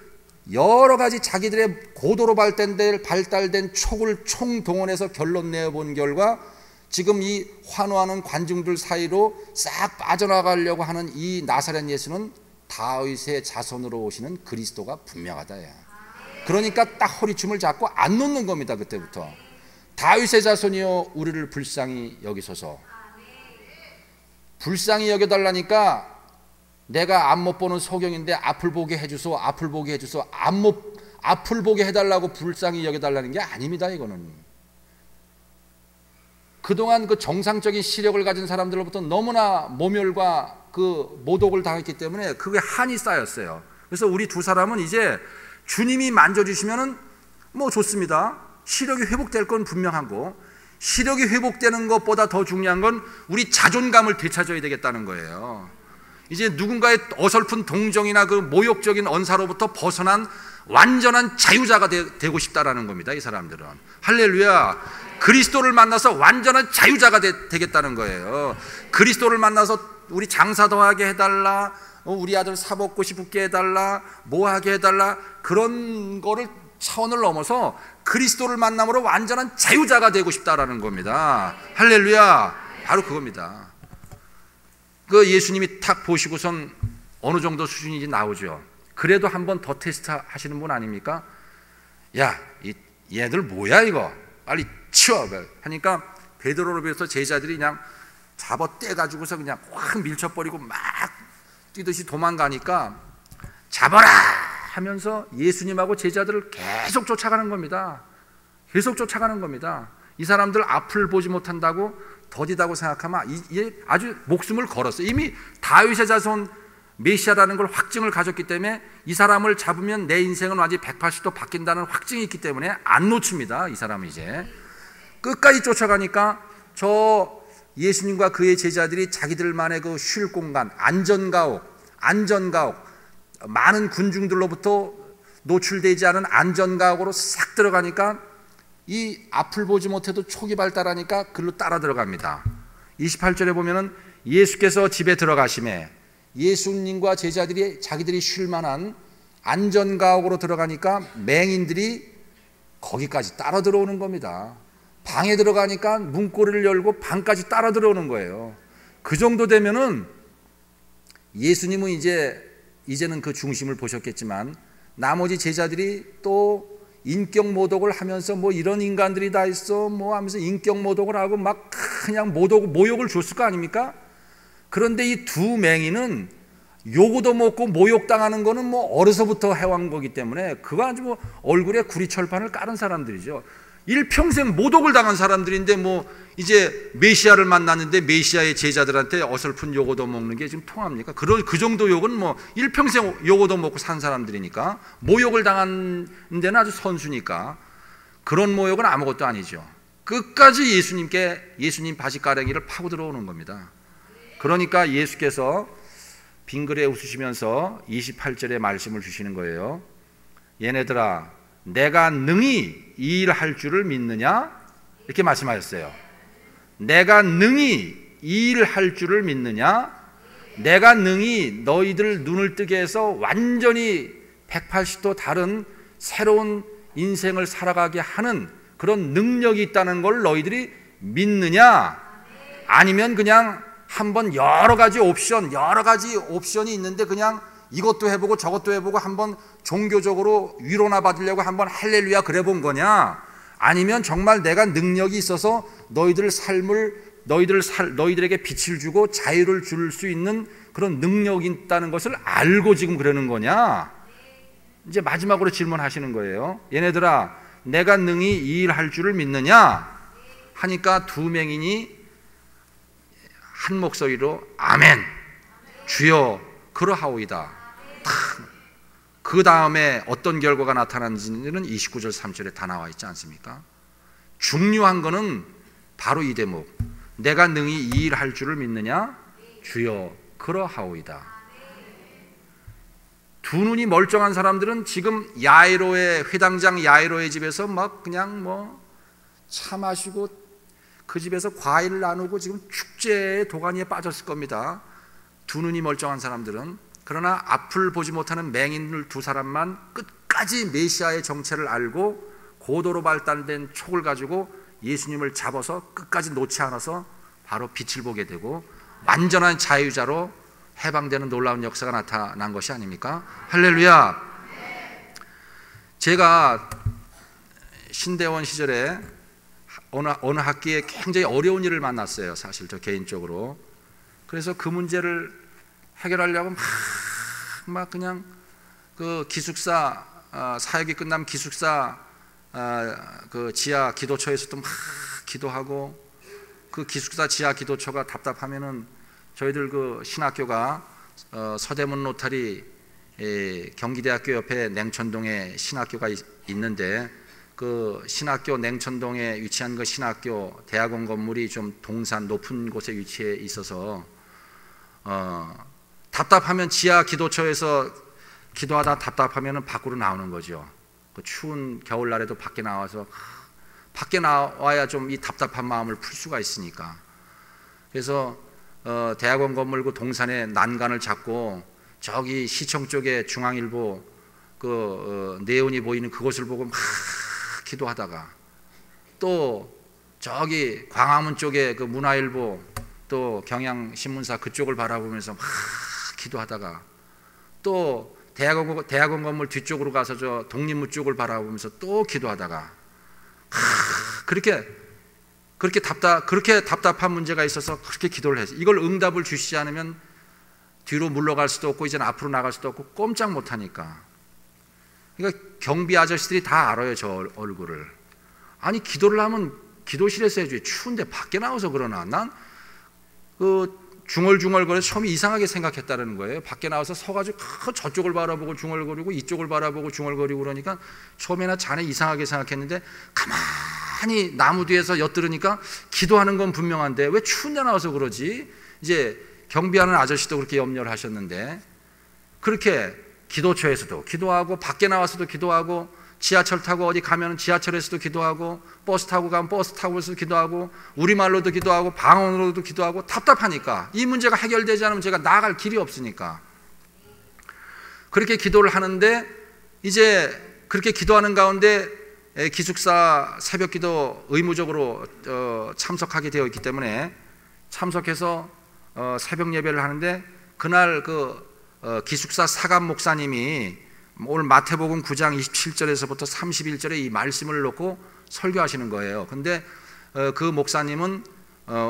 여러 가지 자기들의 고도로 발달된 촉을 총동원해서 결론 내본 결과 지금 이 환호하는 관중들 사이로 싹 빠져나가려고 하는 이 나사렛 예수는 다윗의 자손으로 오시는 그리스도가 분명하다. 그러니까 딱 허리춤을 잡고 안 놓는 겁니다. 그때부터. 다윗의 자손이여 우리를 불쌍히 여기소서. 불쌍히 여겨달라니까 내가 앞 못 보는 소경인데 앞을 보게 해주소, 앞을 보게 해주소. 앞을 보게 해달라고 불쌍히 여겨달라는 게 아닙니다. 이거는 그동안 그 정상적인 시력을 가진 사람들로부터 너무나 모멸과 그 모독을 당했기 때문에 그게 한이 쌓였어요. 그래서 우리 두 사람은 이제 주님이 만져주시면은 뭐 좋습니다. 시력이 회복될 건 분명하고, 시력이 회복되는 것보다 더 중요한 건 우리 자존감을 되찾아야 되겠다는 거예요. 이제 누군가의 어설픈 동정이나 그 모욕적인 언사로부터 벗어난 완전한 자유자가 되고 싶다라는 겁니다. 이 사람들은. 할렐루야. 그리스도를 만나서 완전한 자유자가 되겠다는 거예요. 그리스도를 만나서 우리 장사 더 하게 해달라, 우리 아들 사먹고 싶게 해달라, 뭐 하게 해달라, 그런 거를 차원을 넘어서 그리스도를 만남으로 완전한 자유자가 되고 싶다라는 겁니다. 할렐루야. 바로 그겁니다. 그 예수님이 탁 보시고선 어느 정도 수준인지 나오죠. 그래도 한 번 더 테스트 하시는 분 아닙니까? 야, 얘들 뭐야 이거? 빨리 치워 하니까 베드로를 비해서 제자들이 그냥 잡아 떼가지고서 그냥 확 밀쳐버리고 막 뛰듯이 도망가니까 잡아라 하면서 예수님하고 제자들을 계속 쫓아가는 겁니다. 계속 쫓아가는 겁니다. 이 사람들 앞을 보지 못한다고 더디다고 생각하면 아주 목숨을 걸었어요. 이미 다윗의 자손 메시아라는 걸 확증을 가졌기 때문에 이 사람을 잡으면 내 인생은 완전히 180도 바뀐다는 확증이 있기 때문에 안 놓칩니다. 이 사람은 이제 끝까지 쫓아가니까 저 예수님과 그의 제자들이 자기들만의 그 쉴 공간, 안전가옥, 많은 군중들로부터 노출되지 않은 안전가옥으로 싹 들어가니까 이 앞을 보지 못해도 촉이 발달하니까 글로 따라 들어갑니다. 28절에 보면은 예수께서 집에 들어가심에 예수님과 제자들이 자기들이 쉴 만한 안전가옥으로 들어가니까 맹인들이 거기까지 따라 들어오는 겁니다. 방에 들어가니까 문고리를 열고 방까지 따라 들어오는 거예요. 그 정도 되면은 예수님은 이제는 그 중심을 보셨겠지만 나머지 제자들이 또 인격 모독을 하면서 뭐 이런 인간들이 다 있어 뭐 하면서 인격 모독을 하고 막 그냥 모욕을 줬을 거 아닙니까? 그런데 이 두 맹인은 요구도 먹고 모욕당하는 거는 뭐 어려서부터 해온 거기 때문에 그거 아주 뭐 얼굴에 구리철판을 깔은 사람들이죠. 일평생 모독을 당한 사람들인데 뭐 이제 메시아를 만났는데 메시아의 제자들한테 어설픈 요거도 먹는 게 지금 통합니까? 그 정도 욕은 뭐 일평생 요거도 먹고 산 사람들이니까, 모욕을 당한 데는 아주 선수니까 그런 모욕은 아무것도 아니죠. 끝까지 예수님 바지가랑이를 파고 들어오는 겁니다. 그러니까 예수께서 빙그레 웃으시면서 28절에 말씀을 주시는 거예요. 얘네들아, 내가 능히 이 일 할 줄을 믿느냐? 이렇게 말씀하셨어요. 내가 능히 이 일 할 줄을 믿느냐? 내가 능히 너희들 눈을 뜨게 해서 완전히 180도 다른 새로운 인생을 살아가게 하는 그런 능력이 있다는 걸 너희들이 믿느냐? 아니면 그냥 한번 여러 가지 옵션이 있는데 그냥 이것도 해보고 저것도 해보고 한번 종교적으로 위로나 받으려고 한번 할렐루야 그래 본 거냐? 아니면 정말 내가 능력이 있어서 너희들에게 빛을 주고 자유를 줄 수 있는 그런 능력이 있다는 것을 알고 지금 그러는 거냐? 이제 마지막으로 질문하시는 거예요. 얘네들아, 내가 능히 이 일 할 줄을 믿느냐? 하니까 두 맹인이 한 목소리로 아멘, 주여 그러하오이다. 그 다음에 어떤 결과가 나타나는지는 29절 3절에 다 나와 있지 않습니까? 중요한 거는 바로 이 대목, 내가 능히 이 일 할 줄을 믿느냐? 주여 그러하오이다. 두 눈이 멀쩡한 사람들은 지금 회당장 야이로의 집에서 막 그냥 뭐 차 마시고 그 집에서 과일을 나누고 지금 축제의 도가니에 빠졌을 겁니다. 두 눈이 멀쩡한 사람들은. 그러나 앞을 보지 못하는 맹인들 두 사람만 끝까지 메시아의 정체를 알고 고도로 발달된 촉을 가지고 예수님을 잡아서 끝까지 놓지 않아서 바로 빛을 보게 되고 완전한 자유자로 해방되는 놀라운 역사가 나타난 것이 아닙니까? 할렐루야. 제가 신대원 시절에 어느 학기에 굉장히 어려운 일을 만났어요. 사실 저 개인적으로. 그래서 그 문제를 해결하려고 막 그냥 그 기숙사 사역이 끝나면 기숙사 그 지하 기도처에서도 막 기도하고, 그 기숙사 지하 기도처가 답답하면은 저희들 그 신학교가 서대문 로타리 경기대학교 옆에 냉천동에 신학교가 있는데, 그 신학교 냉천동에 위치한 그 신학교 대학원 건물이 좀 동산 높은 곳에 위치해 있어서 답답하면 지하 기도처에서 기도하다 답답하면 밖으로 나오는 거죠. 그 추운 겨울날에도 밖에 나와야 좀 이 답답한 마음을 풀 수가 있으니까. 그래서 대학원 건물 그 동산에 난간을 잡고 저기 시청 쪽에 중앙일보 그 네온이 보이는 그곳을 보고 막 기도하다가, 또 저기 광화문 쪽에 그 문화일보 또 경향신문사 그쪽을 바라보면서 막 기도하다가, 또 대학원 건물 뒤쪽으로 가서 저 독립문 쪽을 바라보면서 또 기도하다가, 그렇게 답답한 문제가 있어서 그렇게 기도를 했어요. 이걸 응답을 주시지 않으면 뒤로 물러갈 수도 없고 이제는 앞으로 나갈 수도 없고 꼼짝 못하니까. 그러니까 경비 아저씨들이 다 알아요, 저 얼굴을. 아니 기도를 하면 기도실에서 해야지 추운데 밖에 나와서 그러나. 난 그 중얼중얼거려 처음에 이상하게 생각했다는 거예요. 밖에 나와서 서가지고 저쪽을 바라보고 중얼거리고 이쪽을 바라보고 중얼거리고 그러니까 처음에나 자네 이상하게 생각했는데, 가만히 나무 뒤에서 엿들으니까 기도하는 건 분명한데 왜 추운데 나와서 그러지? 이제 경비하는 아저씨도 그렇게 염려를 하셨는데, 그렇게 기도처에서도 기도하고 밖에 나와서도 기도하고 지하철 타고 어디 가면 지하철에서도 기도하고 버스 타고 가면 버스 타고서 기도하고 우리말로도 기도하고 방언으로도 기도하고, 답답하니까 이 문제가 해결되지 않으면 제가 나아갈 길이 없으니까 그렇게 기도를 하는데, 이제 그렇게 기도하는 가운데 기숙사 새벽기도 의무적으로 참석하게 되어 있기 때문에 참석해서 새벽 예배를 하는데, 그날 기숙사 사감 목사님이 오늘 마태복음 9장 27절에서부터 31절에 이 말씀을 놓고 설교하시는 거예요. 근데 그 목사님은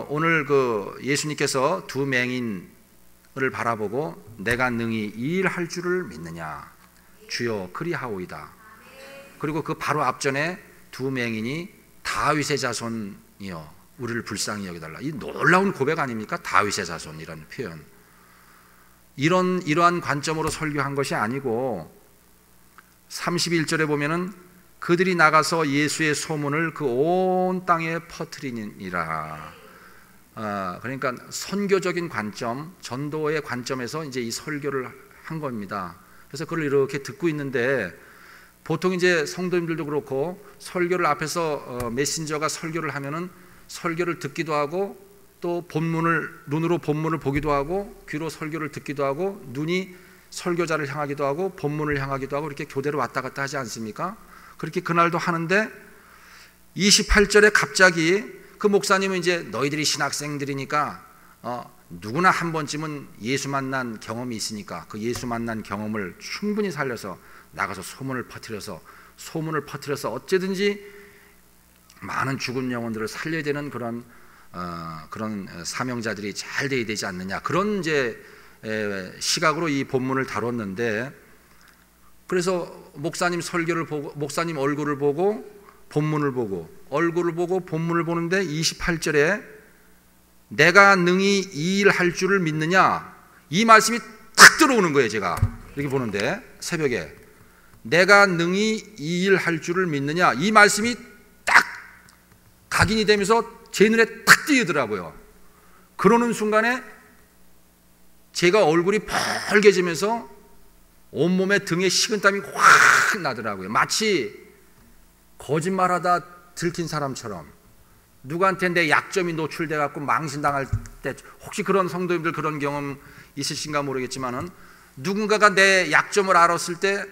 오늘 예수님께서 두 맹인을 바라보고 내가 능히 이 일 할 줄을 믿느냐, 주여 그리하오이다. 그리고 그 바로 앞전에 두 맹인이 다윗의 자손이여 우리를 불쌍히 여겨달라. 이 놀라운 고백 아닙니까? 다윗의 자손이라는 표현. 이러한 관점으로 설교한 것이 아니고 31절에 보면은 그들이 나가서 예수의 소문을 그 온 땅에 퍼뜨리니라. 그러니까 선교적인 관점, 전도의 관점에서 이제 이 설교를 한 겁니다. 그래서 그걸 이렇게 듣고 있는데, 보통 이제 성도님들도 그렇고 설교를 앞에서 메신저가 설교를 하면은 설교를 듣기도 하고, 또 눈으로 본문을 보기도 하고, 귀로 설교를 듣기도 하고, 눈이 설교자를 향하기도 하고 본문을 향하기도 하고, 이렇게 교대로 왔다 갔다 하지 않습니까? 그렇게 그날도 하는데 28절에 갑자기 그 목사님은 이제 너희들이 신학생들이니까 누구나 한 번쯤은 예수 만난 경험이 있으니까 그 예수 만난 경험을 충분히 살려서 나가서 소문을 퍼뜨려서 어쨌든지 많은 죽은 영혼들을 살려야 되는 그런 사명자들이 잘 돼야 되지 않느냐, 그런 이제 시각으로 이 본문을 다뤘는데, 그래서 목사님 설교를 보고, 목사님 얼굴을 보고 본문을 보고, 얼굴을 보고 본문을 보는데 28절에 내가 능히 이 일 할 줄을 믿느냐, 이 말씀이 탁 들어오는 거예요. 제가 이렇게 보는데 새벽에 내가 능히 이 일 할 줄을 믿느냐, 이 말씀이 딱 각인이 되면서 제 눈에 탁 띄더라고요. 그러는 순간에 제가 얼굴이 벌개지면서 온몸에 등에 식은땀이 확 나더라고요. 마치 거짓말하다 들킨 사람처럼, 누구한테 내 약점이 노출돼 갖고 망신당할 때, 혹시 그런 성도님들 그런 경험 있으신가 모르겠지만은, 누군가가 내 약점을 알았을 때,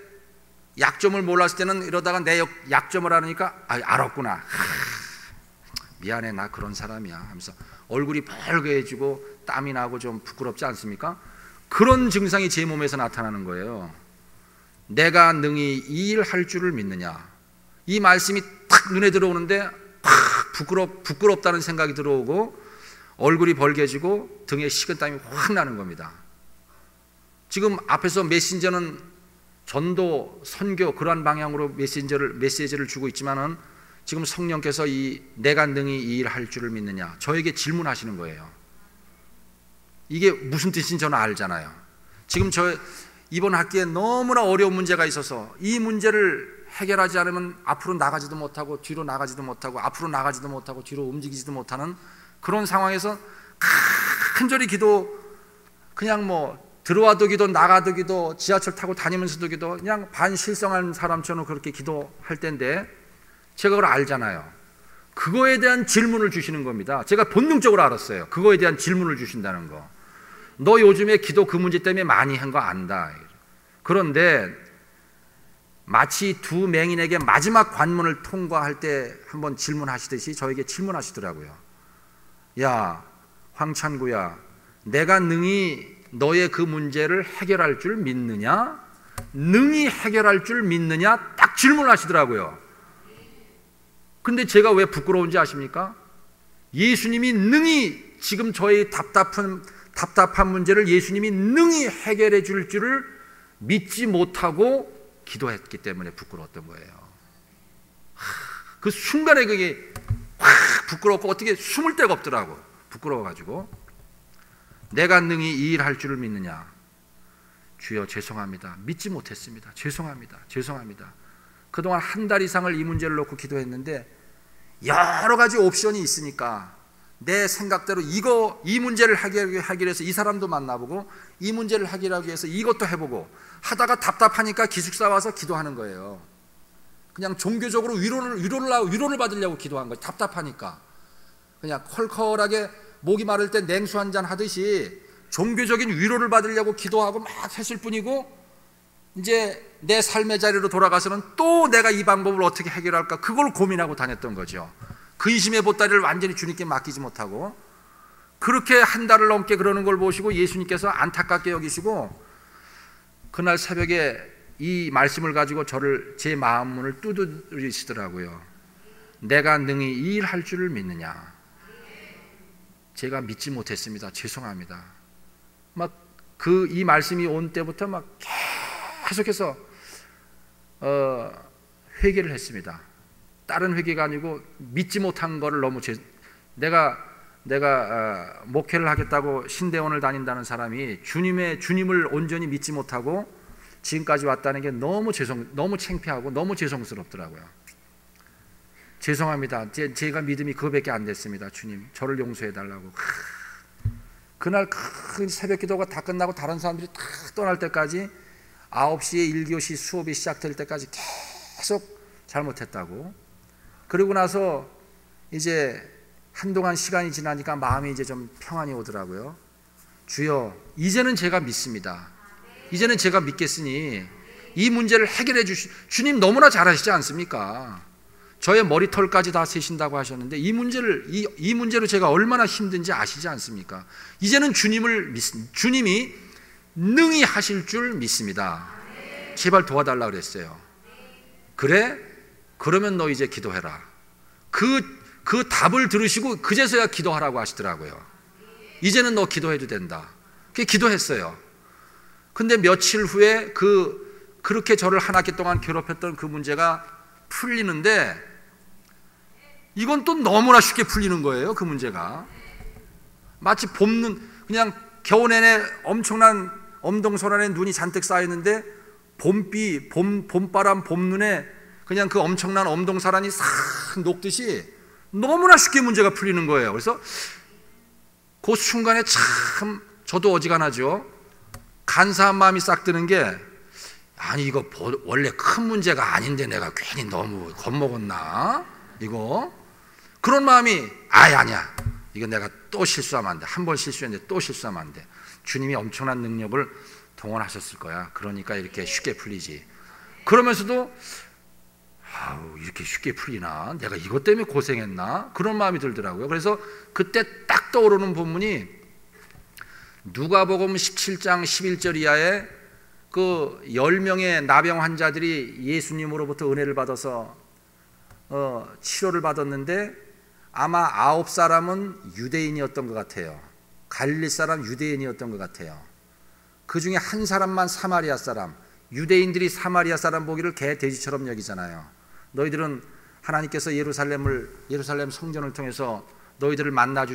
약점을 몰랐을 때는 이러다가 내 약점을 알으니까 알았구나, 미안해, 나 그런 사람이야 하면서 얼굴이 벌개지고 땀이 나고 좀 부끄럽지 않습니까? 그런 증상이 제 몸에서 나타나는 거예요. 내가 능히 이 일 할 줄을 믿느냐, 이 말씀이 탁 눈에 들어오는데 부끄럽다는 생각이 들어오고 얼굴이 벌개지고 등에 식은땀이 확 나는 겁니다. 지금 앞에서 메신저는 전도, 선교, 그러한 방향으로 메시지를 주고 있지만은, 지금 성령께서 내가 능히 이 일 할 줄을 믿느냐, 저에게 질문하시는 거예요. 이게 무슨 뜻인지 저는 알잖아요. 지금 이번 학기에 너무나 어려운 문제가 있어서 이 문제를 해결하지 않으면 앞으로 나가지도 못하고 뒤로 나가지도 못하고 앞으로 나가지도 못하고 뒤로 움직이지도 못하는 그런 상황에서 간절히 기도, 그냥 들어와도 기도, 나가도 기도, 지하철 타고 다니면서도 기도, 그냥 반실성한 사람처럼 그렇게 기도할 때인데, 제가 그걸 알잖아요. 그거에 대한 질문을 주시는 겁니다. 제가 본능적으로 알았어요. 그거에 대한 질문을 주신다는 거. 너 요즘에 기도 그 문제 때문에 많이 한 거 안다. 그런데 마치 두 맹인에게 마지막 관문을 통과할 때 한번 질문하시듯이 저에게 질문하시더라고요. 야, 황찬구야, 내가 능히 너의 그 문제를 해결할 줄 믿느냐? 능히 해결할 줄 믿느냐? 딱 질문하시더라고요. 근데 제가 왜 부끄러운지 아십니까? 예수님이 능히 지금 저의 답답한 문제를 예수님이 능히 해결해 줄 줄을 믿지 못하고 기도했기 때문에 부끄러웠던 거예요. 그 순간에 그게 확 부끄럽고 어떻게 숨을 데가 없더라고. 부끄러워가지고. 내가 능히 이 일 할 줄을 믿느냐? 주여 죄송합니다. 믿지 못했습니다. 죄송합니다. 그동안 한 달 이상을 이 문제를 놓고 기도했는데 여러 가지 옵션이 있으니까 내 생각대로 이 문제를 해결하기 위해서 이 사람도 만나보고, 이 문제를 해결하기 위해서 이것도 해보고 하다가 답답하니까 기숙사 와서 기도하는 거예요. 그냥 종교적으로 위로를 받으려고 기도한 거예요. 답답하니까 그냥 컬컬하게 목이 마를 때 냉수 한잔 하듯이 종교적인 위로를 받으려고 기도하고 막 했을 뿐이고, 이제 내 삶의 자리로 돌아가서는 또 내가 이 방법을 어떻게 해결할까, 그걸 고민하고 다녔던 거죠. 근심의 보따리를 완전히 주님께 맡기지 못하고, 그렇게 한 달을 넘게 그러는 걸 보시고 예수님께서 안타깝게 여기시고 그날 새벽에 이 말씀을 가지고 제 마음 문을 두드리시더라고요. 내가 능히 이 일 할 줄을 믿느냐. 제가 믿지 못했습니다. 죄송합니다. 이 말씀이 온 때부터 계속해서 회개를 했습니다. 다른 회개가 아니고 믿지 못한 거를 너무 내가 목회를 하겠다고 신대원을 다닌다는 사람이 주님을 온전히 믿지 못하고 지금까지 왔다는 게 너무 창피하고 너무 죄송스럽더라고요. 죄송합니다. 제가 믿음이 그거밖에 안 됐습니다. 주님, 저를 용서해 달라고. 그날 큰 새벽 기도가 다 끝나고 다른 사람들이 다 떠날 때까지 9시에 1교시 수업이 시작될 때까지 계속 잘못했다고. 그리고 나서 이제 한동안 시간이 지나니까 마음이 이제 좀 평안이 오더라고요. 주여, 이제는 제가 믿습니다. 이제는 제가 믿겠으니 이 문제를 해결해 주님 너무나 잘하시지 않습니까? 저의 머리털까지 다 세신다고 하셨는데 이 문제로 제가 얼마나 힘든지 아시지 않습니까? 이제는 주님이 능히 하실 줄 믿습니다. 제발 도와달라 그랬어요. 그래? 그러면 너 이제 기도해라. 그 답을 들으시고 그제서야 기도하라고 하시더라고요. 이제는 너 기도해도 된다. 그게 기도했어요. 근데 며칠 후에 그렇게 저를 한 학기 동안 괴롭혔던 그 문제가 풀리는데 이건 또 너무나 쉽게 풀리는 거예요. 그 문제가 마치 그냥 겨우 내내 엄청난 엄동설안에 눈이 잔뜩 쌓였는데 봄비, 봄바람, 봄눈에 그냥 그 엄청난 엄동설안이 싹 녹듯이 너무나 쉽게 문제가 풀리는 거예요. 그래서 그 순간에 참 저도 어지간하죠. 간사한 마음이 싹 드는 게, 아니 이거 원래 큰 문제가 아닌데 내가 괜히 너무 겁먹었나? 이거 그런 마음이 아니야. 이거 내가 또 실수하면 안 돼. 한 번 실수했는데 또 실수하면 안 돼. 주님이 엄청난 능력을 동원하셨을 거야. 그러니까 이렇게 쉽게 풀리지. 그러면서도 이렇게 쉽게 풀리나? 내가 이것 때문에 고생했나? 그런 마음이 들더라고요. 그래서 그때 딱 떠오르는 본문이 누가복음 17장 11절 이하에 그 10명의 나병 환자들이 예수님으로부터 은혜를 받아서 치료를 받았는데 아마 9사람은 유대인이었던 것 같아요. 갈릴리 사람 유대인이었던 것 같아요. 그 중에 한 사람만 사마리아 사람. 유대인들이 사마리아 사람 보기를 개 돼지처럼 여기잖아요. 너희들은 하나님께서 예루살렘 성전을 통해서 너희들을 만나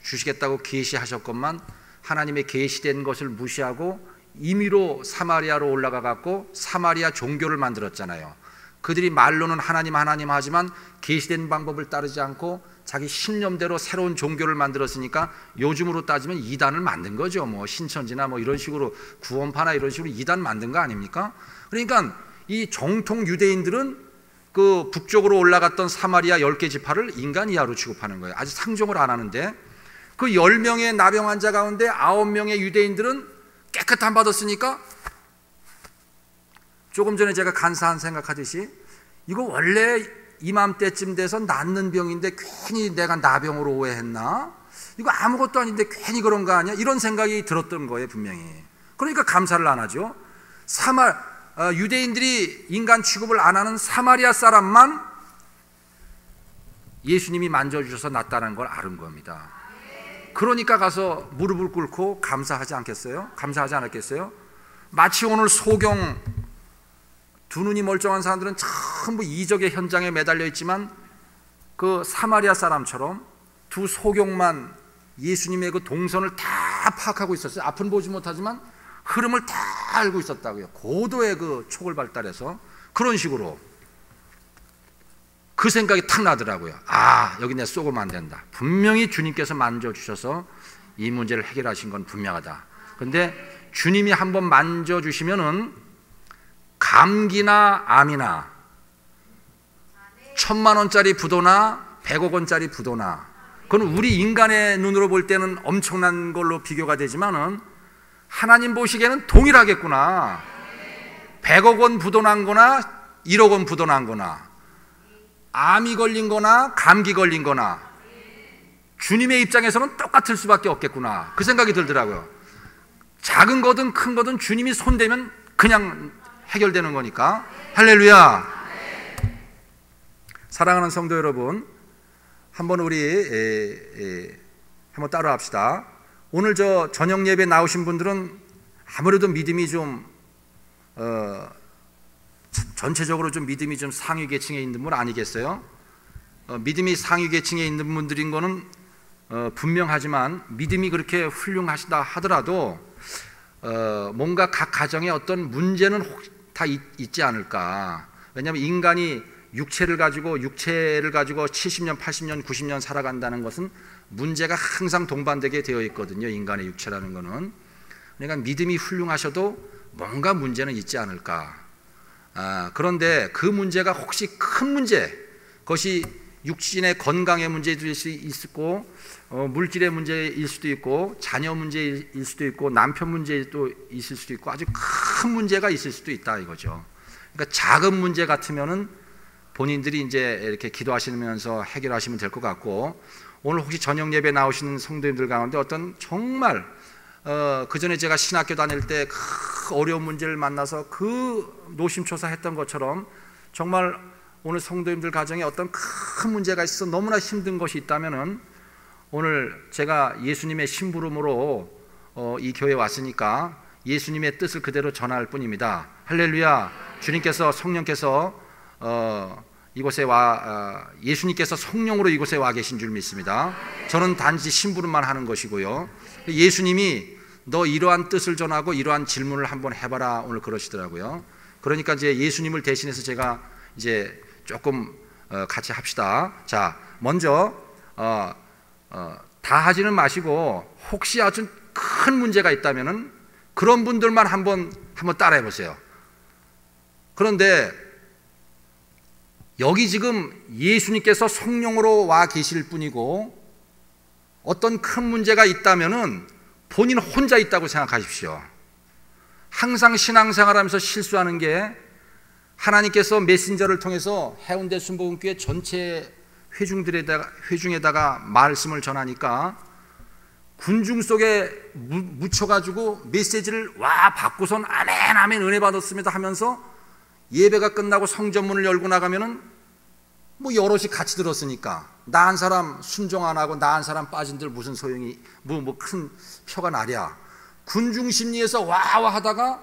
주시겠다고 계시하셨건만 하나님의 계시된 것을 무시하고 임의로 사마리아로 올라가 갖고 사마리아 종교를 만들었잖아요. 그들이 말로는 하나님 하지만 계시된 방법을 따르지 않고 자기 신념대로 새로운 종교를 만들었으니까 요즘으로 따지면 이단을 만든 거죠. 신천지나 이런 식으로 구원파나 이런 식으로 이단 만든 거 아닙니까? 그러니까 이 정통 유대인들은 그 북쪽으로 올라갔던 사마리아 10개 지파를 인간 이하로 취급하는 거예요. 아직 상종을 안 하는데 그 10명의 나병 환자 가운데 9명의 유대인들은 깨끗함 받았으니까 조금 전에 제가 간사한 생각하듯이 이거 원래 이맘때쯤 돼서 낫는 병인데 괜히 내가 나병으로 오해했나? 이거 아무것도 아닌데 괜히 그런 거 아니야? 이런 생각이 들었던 거예요, 분명히. 그러니까 감사를 안 하죠. 유대인들이 인간 취급을 안 하는 사마리아 사람만 예수님이 만져주셔서 낫다는 걸 아는 겁니다. 그러니까 가서 무릎을 꿇고 감사하지 않겠어요? 감사하지 않았겠어요? 마치 오늘 소경 두 눈이 멀쩡한 사람들은 전부 이적의 현장에 매달려 있지만 그 사마리아 사람처럼 두 소경만 예수님의 그 동선을 다 파악하고 있었어요. 앞은 보지 못하지만 흐름을 다 알고 있었다고요. 고도의 그 촉을 발달해서 그런 식으로 그 생각이 탁 나더라고요. 여기 내 쏘고만 안 된다. 분명히 주님께서 만져주셔서 이 문제를 해결하신 건 분명하다. 근데 주님이 한번 만져주시면은 감기나 암이나 1000만원짜리 부도나 100억 원짜리 부도나 그건 우리 인간의 눈으로 볼 때는 엄청난 걸로 비교가 되지만은 하나님 보시기에는 동일하겠구나. 100억 원 부도난 거나 1억 원 부도난 거나 암이 걸린 거나 감기 걸린 거나 주님의 입장에서는 똑같을 수밖에 없겠구나, 그 생각이 들더라고요. 작은 거든 큰 거든 주님이 손대면 그냥 해결되는 거니까. 할렐루야. 사랑하는 성도 여러분, 한번 우리 한번 따라 합시다. 오늘 저 저녁 예배 나오신 분들은 아무래도 믿음이 좀 전체적으로 좀 믿음이 좀 상위 계층에 있는 분 아니겠어요? 믿음이 상위 계층에 있는 분들인 거는 분명하지만 믿음이 그렇게 훌륭하시다 하더라도 뭔가 각 가정에 어떤 문제는 다 있지 않을까. 왜냐하면 인간이 육체를 가지고 70년, 80년, 90년 살아간다는 것은 문제가 항상 동반되게 되어 있거든요. 인간의 육체라는 것은. 그러니까 믿음이 훌륭하셔도 뭔가 문제는 있지 않을까. 그런데 그 문제가 혹시 큰 문제, 그것이 육신의 건강의 문제일 수 있고, 물질의 문제일 수도 있고, 자녀 문제일 수도 있고, 남편 문제도 있을 수도 있고, 아주 큰 문제가 있을 수도 있다 이거죠. 그러니까 작은 문제 같으면은 본인들이 이제 이렇게 기도하시면서 해결하시면 될 것 같고, 오늘 혹시 저녁 예배 나오시는 성도님들 가운데 어떤 정말 그 전에 제가 신학교 다닐 때 그 어려운 문제를 만나서 그 노심초사했던 것처럼 정말 오늘 성도님들 가정에 어떤 큰 문제가 있어서 너무나 힘든 것이 있다면은 오늘 제가 예수님의 심부름으로 이 교회에 왔으니까 예수님의 뜻을 그대로 전할 뿐입니다. 할렐루야. 주님께서 성령께서 이곳에 예수님께서 성령으로 이곳에 와 계신 줄 믿습니다. 저는 단지 심부름만 하는 것이고요. 예수님이 너 이러한 뜻을 전하고 이러한 질문을 한번 해봐라 오늘 그러시더라고요. 그러니까 이제 예수님을 대신해서 제가 이제 조금 같이 합시다. 자, 먼저 다 하지는 마시고 혹시 아주 큰 문제가 있다면은 그런 분들만 한번 따라해 보세요. 그런데 여기 지금 예수님께서 성령으로 와 계실 뿐이고 어떤 큰 문제가 있다면은 본인 혼자 있다고 생각하십시오. 항상 신앙생활하면서 실수하는 게 하나님께서 메신저를 통해서 해운대 순복음교회 전체 회중에다가 말씀을 전하니까 군중 속에 묻혀가지고 메시지를 와 받고선 아멘 아멘 은혜 받았습니다 하면서 예배가 끝나고 성전문을 열고 나가면은 뭐 여럿이 같이 들었으니까 나 한 사람 순종 안 하고 나 한 사람 빠진들 무슨 소용이 뭐 큰 표가 나랴. 군중 심리에서 와와 하다가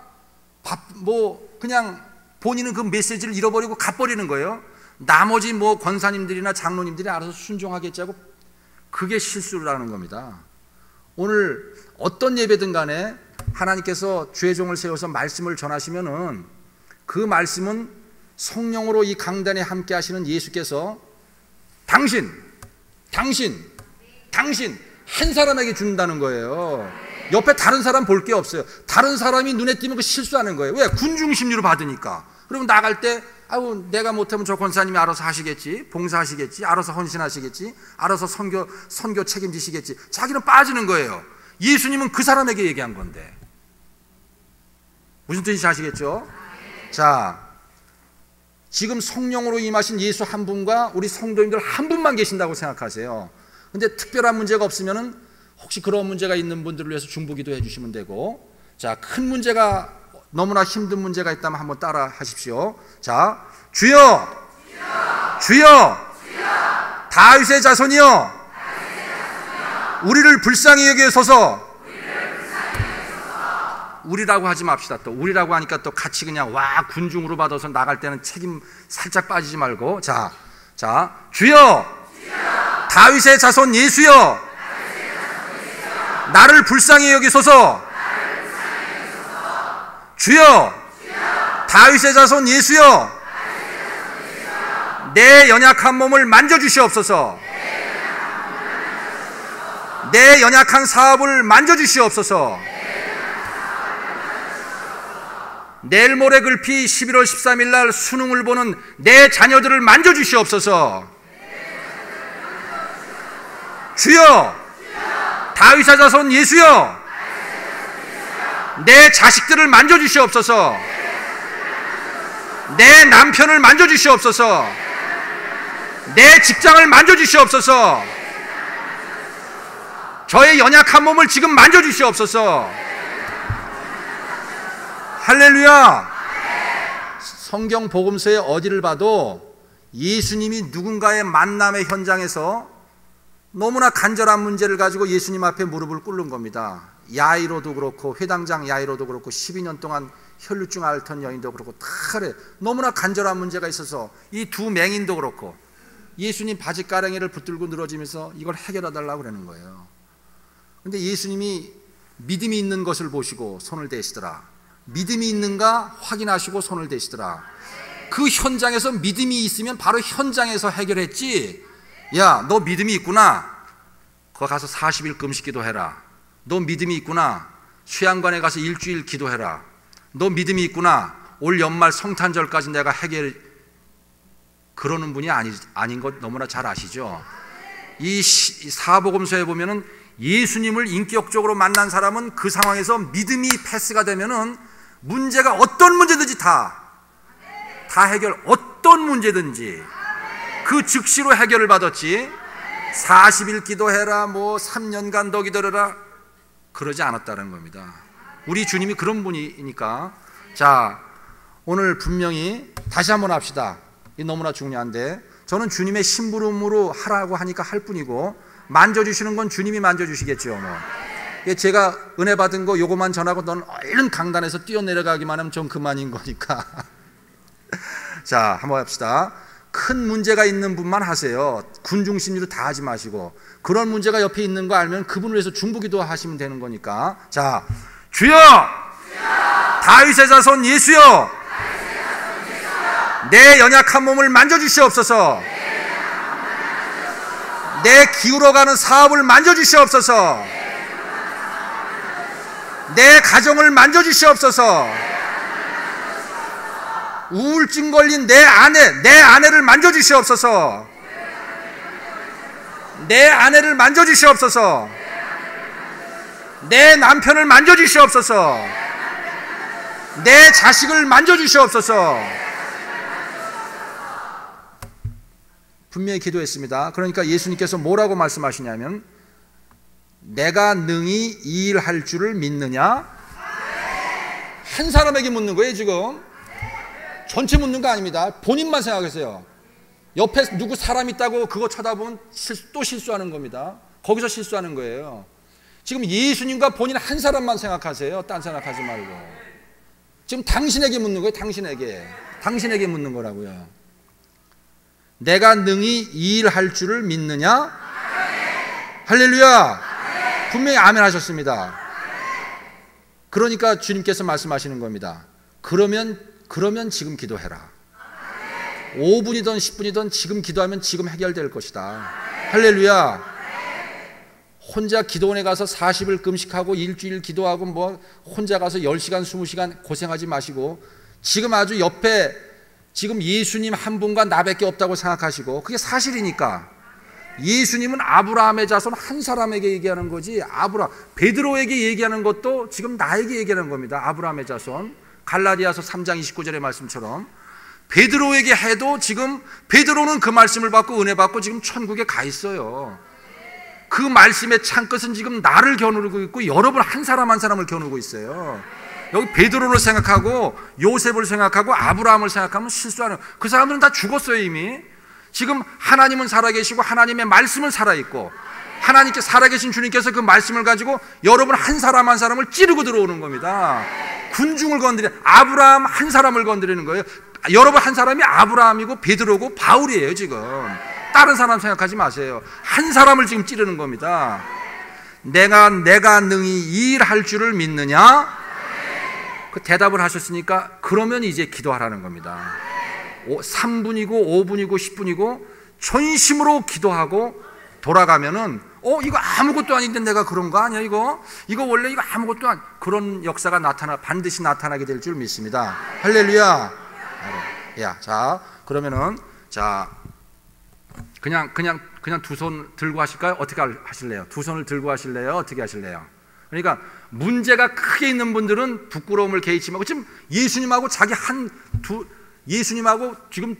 그냥 본인은 그 메시지를 잃어버리고 가버리는 거예요. 나머지 뭐 권사님들이나 장로님들이 알아서 순종하겠지 하고, 그게 실수를 하는 겁니다. 오늘 어떤 예배든 간에 하나님께서 주의 종을 세워서 말씀을 전하시면은 그 말씀은 성령으로 이 강단에 함께 하시는 예수께서 당신 한 사람에게 준다는 거예요. 옆에 다른 사람 볼 게 없어요. 다른 사람이 눈에 띄면 그 실수하는 거예요. 왜? 군중 심리로 받으니까. 그러면 나갈 때 내가 못하면 저 권사님이 알아서 하시겠지, 봉사하시겠지, 알아서 헌신하시겠지, 알아서 선교 책임지시겠지. 자기는 빠지는 거예요. 예수님은 그 사람에게 얘기한 건데. 무슨 뜻인지 아시겠죠? 자, 지금 성령으로 임하신 예수 한 분과 우리 성도님들 한 분만 계신다고 생각하세요. 근데 특별한 문제가 없으면은 혹시 그런 문제가 있는 분들을 위해서 중보기도 해주시면 되고, 자, 큰 문제가 너무나 힘든 문제가 있다면 한번 따라 하십시오. 자, 주여 다윗의 자손이여 우리를 불쌍히 여기소서. 우리라고 하지 맙시다. 또 우리라고 하니까 또 같이 그냥 와 군중으로 받아서 나갈 때는 책임 살짝 빠지지 말고, 자 주여 다윗의 자손 예수여 나를 불쌍히 여기소서. 주여 다윗의 자손 예수여 내 연약한 몸을 만져주시옵소서. 내 연약한 사업을 만져주시옵소서. 내일 모레 글피 11월 13일 날 수능을 보는 내 자녀들을 만져주시옵소서. 주여 다윗의 자손 예수여 내 자식들을 만져주시옵소서. 내 남편을 만져주시옵소서. 내 직장을 만져주시옵소서. 저의 연약한 몸을 지금 만져주시옵소서. 할렐루야. 성경 복음서에 어디를 봐도 예수님이 누군가의 만남의 현장에서 너무나 간절한 문제를 가지고 예수님 앞에 무릎을 꿇는 겁니다. 야이로도 그렇고, 회당장 야이로도 그렇고, 12년 동안 혈루증 앓던 여인도 그렇고, 다 그래. 너무나 간절한 문제가 있어서 이 두 맹인도 그렇고 예수님 바지가랑이를 붙들고 늘어지면서 이걸 해결해 달라고 그러는 거예요. 근데 예수님이 믿음이 있는 것을 보시고 손을 대시더라. 믿음이 있는가 확인하시고 손을 대시더라. 그 현장에서 믿음이 있으면 바로 현장에서 해결했지. 야, 너 믿음이 있구나. 거기 가서 40일 금식 기도해라. 너 믿음이 있구나. 수양관에 가서 일주일 기도해라. 너 믿음이 있구나. 올 연말 성탄절까지 내가 그러는 분이 아닌 것 너무나 잘 아시죠? 이 사복음서에 보면은 예수님을 인격적으로 만난 사람은 그 상황에서 믿음이 패스가 되면은 문제가 어떤 문제든지 다 해결, 어떤 문제든지 그 즉시로 해결을 받았지. 40일 기도해라, 뭐 3년간 더 기도해라, 그러지 않았다는 겁니다. 우리 주님이 그런 분이니까. 자, 오늘 분명히 다시 한번 합시다. 이 너무나 중요한데, 저는 주님의 심부름으로 하라고 하니까 할 뿐이고, 만져주시는 건 주님이 만져주시겠죠. 뭐. 제가 은혜 받은 거 요거만 전하고 넌 얼른 강단에서 뛰어내려가기만 하면 전 그만인 거니까. 자, 한번 합시다. 큰 문제가 있는 분만 하세요. 군중심리로 다 하지 마시고, 그런 문제가 옆에 있는 거 알면 그분을 위해서 중보기도 하시면 되는 거니까. 자, 주여! 다윗의 자손 예수여! 내 연약한 몸을 만져주시옵소서. 내 기울어가는 사업을 만져주시옵소서. 내 가정을 만져주시옵소서. 우울증 걸린 내 아내를 만져주시옵소서. 내 아내를 만져주시옵소서. 내 남편을 만져주시옵소서. 내 자식을 만져주시옵소서. 분명히 기도했습니다. 그러니까 예수님께서 뭐라고 말씀하시냐면, 내가 능히 이 일 할 줄을 믿느냐? 한 사람에게 묻는 거예요. 지금 전체 묻는 거 아닙니다. 본인만 생각하세요. 옆에 누구 사람 있다고 그거 쳐다보면 또 실수하는 겁니다. 거기서 실수하는 거예요. 지금 예수님과 본인 한 사람만 생각하세요. 딴 생각하지 말고. 지금 당신에게 묻는 거예요. 당신에게 묻는 거라고요. 내가 능히 이 일 할 줄을 믿느냐? 할렐루야. 분명히 아멘 하셨습니다. 그러니까 주님께서 말씀하시는 겁니다. 그러면 지금 기도해라. 5분이든 10분이든 지금 기도하면 지금 해결될 것이다. 할렐루야. 혼자 기도원에 가서 40일 금식하고 일주일 기도하고 뭐 혼자 가서 10시간 20시간 고생하지 마시고, 지금 아주 옆에 지금 예수님 한 분과 나밖에 없다고 생각하시고, 그게 사실이니까. 예수님은 아브라함의 자손 한 사람에게 얘기하는 거지, 베드로에게 얘기하는 것도 지금 나에게 얘기하는 겁니다. 아브라함의 자손. 갈라디아서 3장 29절의 말씀처럼 베드로에게 해도 지금 베드로는 그 말씀을 받고 은혜 받고 지금 천국에 가 있어요. 그 말씀의 창끝은 지금 나를 겨누고 있고 여러분 한 사람 한 사람을 겨누고 있어요. 여기 베드로를 생각하고 요셉을 생각하고 아브라함을 생각하면 실수하는, 그 사람들은 다 죽었어요 이미. 지금 하나님은 살아계시고 하나님의 말씀은 살아있고, 하나님께 살아계신 주님께서 그 말씀을 가지고 여러분 한 사람 한 사람을 찌르고 들어오는 겁니다. 군중을 아브라함 한 사람을 건드리는 거예요. 여러분 한 사람이 아브라함이고 베드로고 바울이에요. 지금 다른 사람 생각하지 마세요. 한 사람을 지금 찌르는 겁니다. 내가 능히 이 일 할 줄을 믿느냐? 그 대답을 하셨으니까 그러면 이제 기도하라는 겁니다. 3분이고 5분이고 10분이고 전심으로 기도하고 돌아가면은 이거 아무것도 아닌데 내가 그런 거 아니야? 이거 원래 이거 아무것도 그런 역사가 반드시 나타나게 될 줄 믿습니다. 할렐루야. 야, 자, 그러면은 자, 그냥 두 손 들고 하실까요? 어떻게 하실래요? 두 손을 들고 하실래요? 어떻게 하실래요? 그러니까 문제가 크게 있는 분들은 부끄러움을 개의치 말고, 지금 예수님하고 자기 예수님하고 지금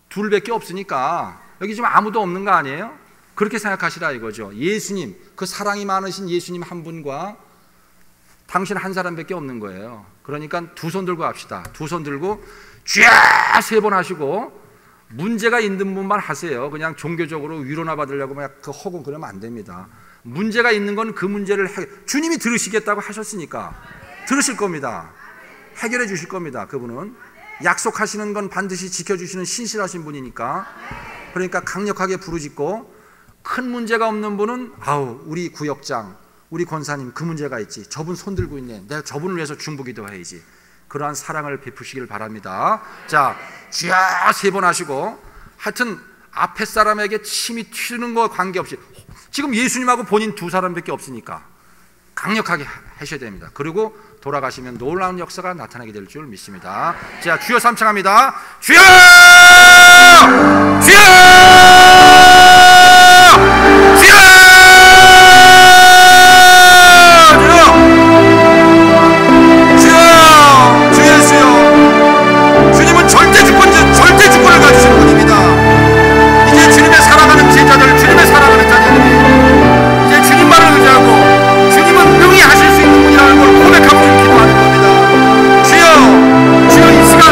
둘밖에 없으니까 여기 지금 아무도 없는 거 아니에요? 그렇게 생각하시라 이거죠. 예수님, 그 사랑이 많으신 예수님 한 분과 당신 한 사람밖에 없는 거예요. 그러니까 두 손 들고 합시다. 두 손 들고 주여 3번 하시고 문제가 있는 분만 하세요. 그냥 종교적으로 위로나 받으려고 막 그 허공 그러면 안 됩니다. 문제가 있는 건 그 문제를 주님이 들으시겠다고 하셨으니까 들으실 겁니다. 해결해 주실 겁니다. 그분은 약속하시는 건 반드시 지켜주시는 신실하신 분이니까. 그러니까 강력하게 부르짖고, 큰 문제가 없는 분은 우리 구역장, 우리 권사님 그 문제가 있지, 저분 손 들고 있네, 내가 저분을 위해서 중보기도 해야지. 그러한 사랑을 베푸시길 바랍니다. 자, 주여 3번 하시고, 하여튼 앞에 사람에게 침이 튀는 거 관계없이, 지금 예수님하고 본인 두 사람밖에 없으니까 강력하게 하셔야 됩니다. 그리고 돌아가시면 놀라운 역사가 나타나게 될 줄 믿습니다. 자, 주여 삼창합니다. 주여! 주여! 주여! 주여! 주 예수여! 주님은 절대 주권을 가지신 분입니다. 이제 주님의 사랑하는 제자들, 주님의 사랑하는 자녀들이 이제 주님만을 의지하고 주님은 능히 하실 수 있는 분이라는 걸 고백하고 기도하는 겁니다. 주여! 주여 이 시간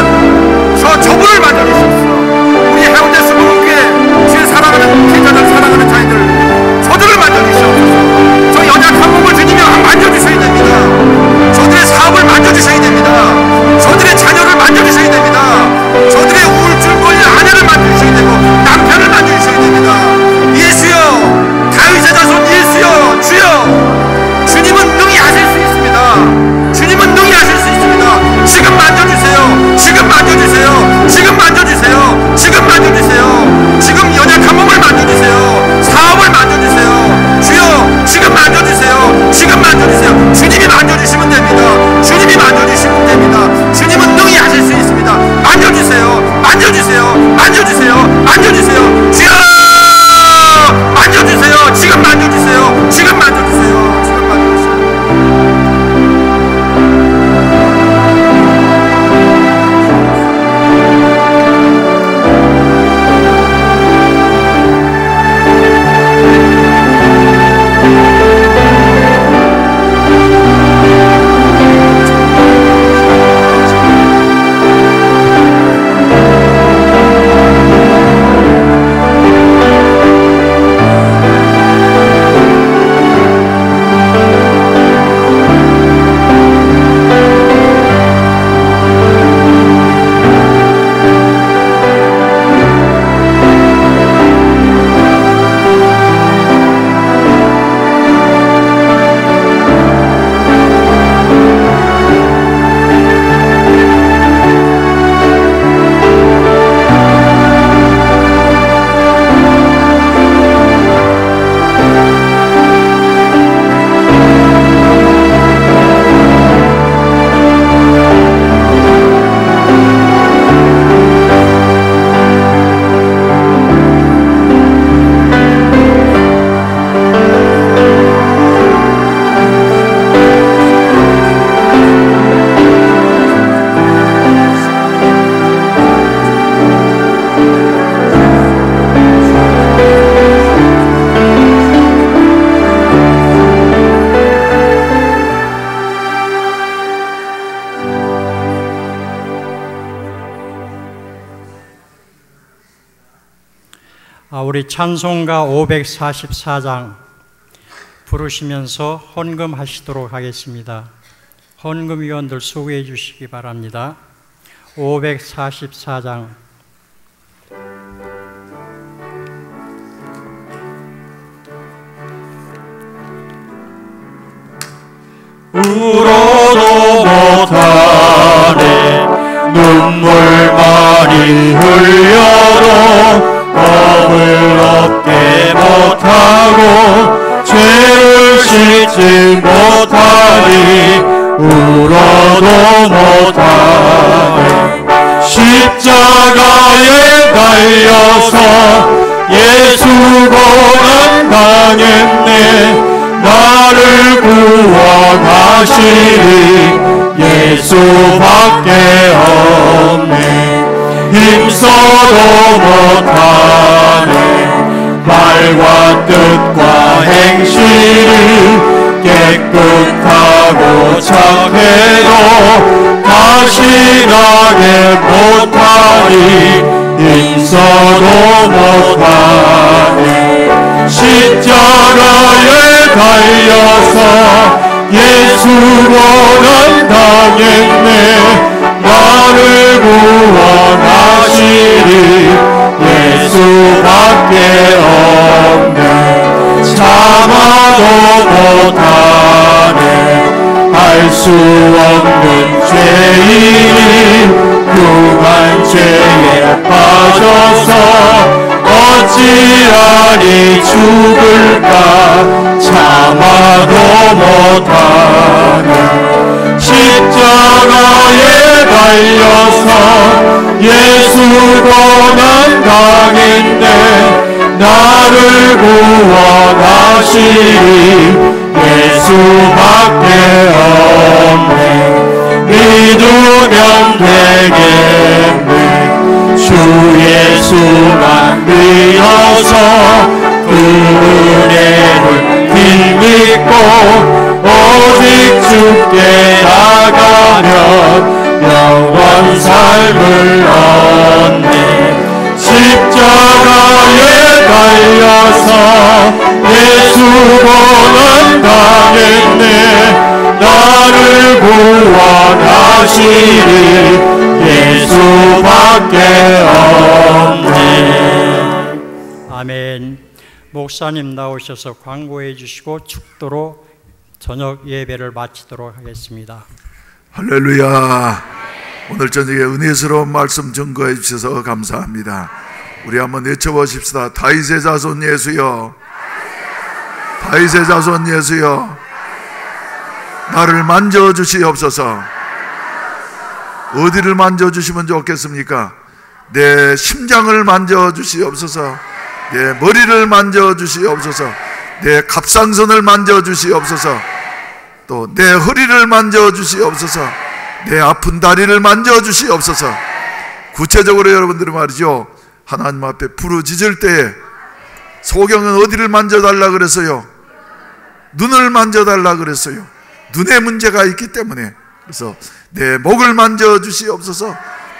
저분을 만져주시옵소서. 우리 해운대 수목교회 주의 사랑하는 제자들, 사랑하는 자녀들, 저들을 만져주시옵소서. 저 연약한 몸을 주님이 만져주셔야 됩니다. 저들의 사업을 만져주셔야 됩니다. 저들의 자녀를 만져주셔야 됩니다. 저들의 우울증 걸린 아내를 만져주셔야 되고 남편을 만져주셔야 됩니다. 예수여, 다윗의 자손 예수여, 주여, 주님은 능히 하실 수 있습니다. 주님은 능히 하실 수 있습니다. 지금 만져주세요. 지금 만져주세요. 지금 만져주세요. 지금 만져주세요. 지금 연약한 몸을 만져주세요. 사업을 만져주세요. 주여, 지금 만져주세요. 지금 만져주세요. 주님이 만져주시면 됩니다. 주님이 만져주시면 됩니다. 주님은 능히 하실 수 있습니다. 만져주세요. 만져주세요. 만져주세요. 만져주세요. 주여, 만져주세요. 지금 만져주세요. 지금 만져주세요. 지금 만져주세요. 우리 찬송가 544장 부르시면서 헌금하시도록 하겠습니다. 헌금위원들 수고해 주시기 바랍니다. 544장 울어도 못하네 눈물 많이 흘려도 법을 얻게 못하고 죄를 씻지 못하니 울어도 못하네 십자가에 달려서 예수 고난 당했네 나를 구원하시리 예수밖에 없네 힘써도 못하네. 말과 뜻과 행실을 깨끗하고 착해도 다신하게 못하니 힘써도 못하네. 십자가에 달려서 예수 고난 당했네. 나를 구원하시리 예수밖에 없네. 참아도 못하네. 알 수 없는 죄인이 흉한 죄에 빠져서 어찌하리 죽을까. 참아도 못하네. 십자가에 달려서 예수 고난 당했네. 나를 구원하시리 예수밖에 없네. 믿으면 되겠네. 주 예수만 믿어서 그 은혜를 힘입고 오직 주께 나가면 영원 삶을 얻네. 십자가에 달려서 예수 고난 당했네. 나를 구원하시리 예수밖에 없네. 아멘. 목사님 나오셔서 광고해 주시고 축도로 저녁 예배를 마치도록 하겠습니다. 할렐루야. 오늘 저녁에 은혜스러운 말씀 증거해 주셔서 감사합니다. 우리 한번 외쳐보십시다. 다윗의 자손 예수여, 다윗의 자손 예수여, 나를 만져주시옵소서. 어디를 만져주시면 좋겠습니까? 내 심장을 만져주시옵소서. 내 머리를 만져주시옵소서. 내 갑상선을 만져주시옵소서. 또 내 허리를 만져주시옵소서. 내 아픈 다리를 만져주시옵소서. 구체적으로 여러분들이 말이죠, 하나님 앞에 부르짖을 때에 소경은 어디를 만져달라 그랬어요? 눈을 만져달라 그랬어요. 눈에 문제가 있기 때문에. 그래서 내 목을 만져주시옵소서.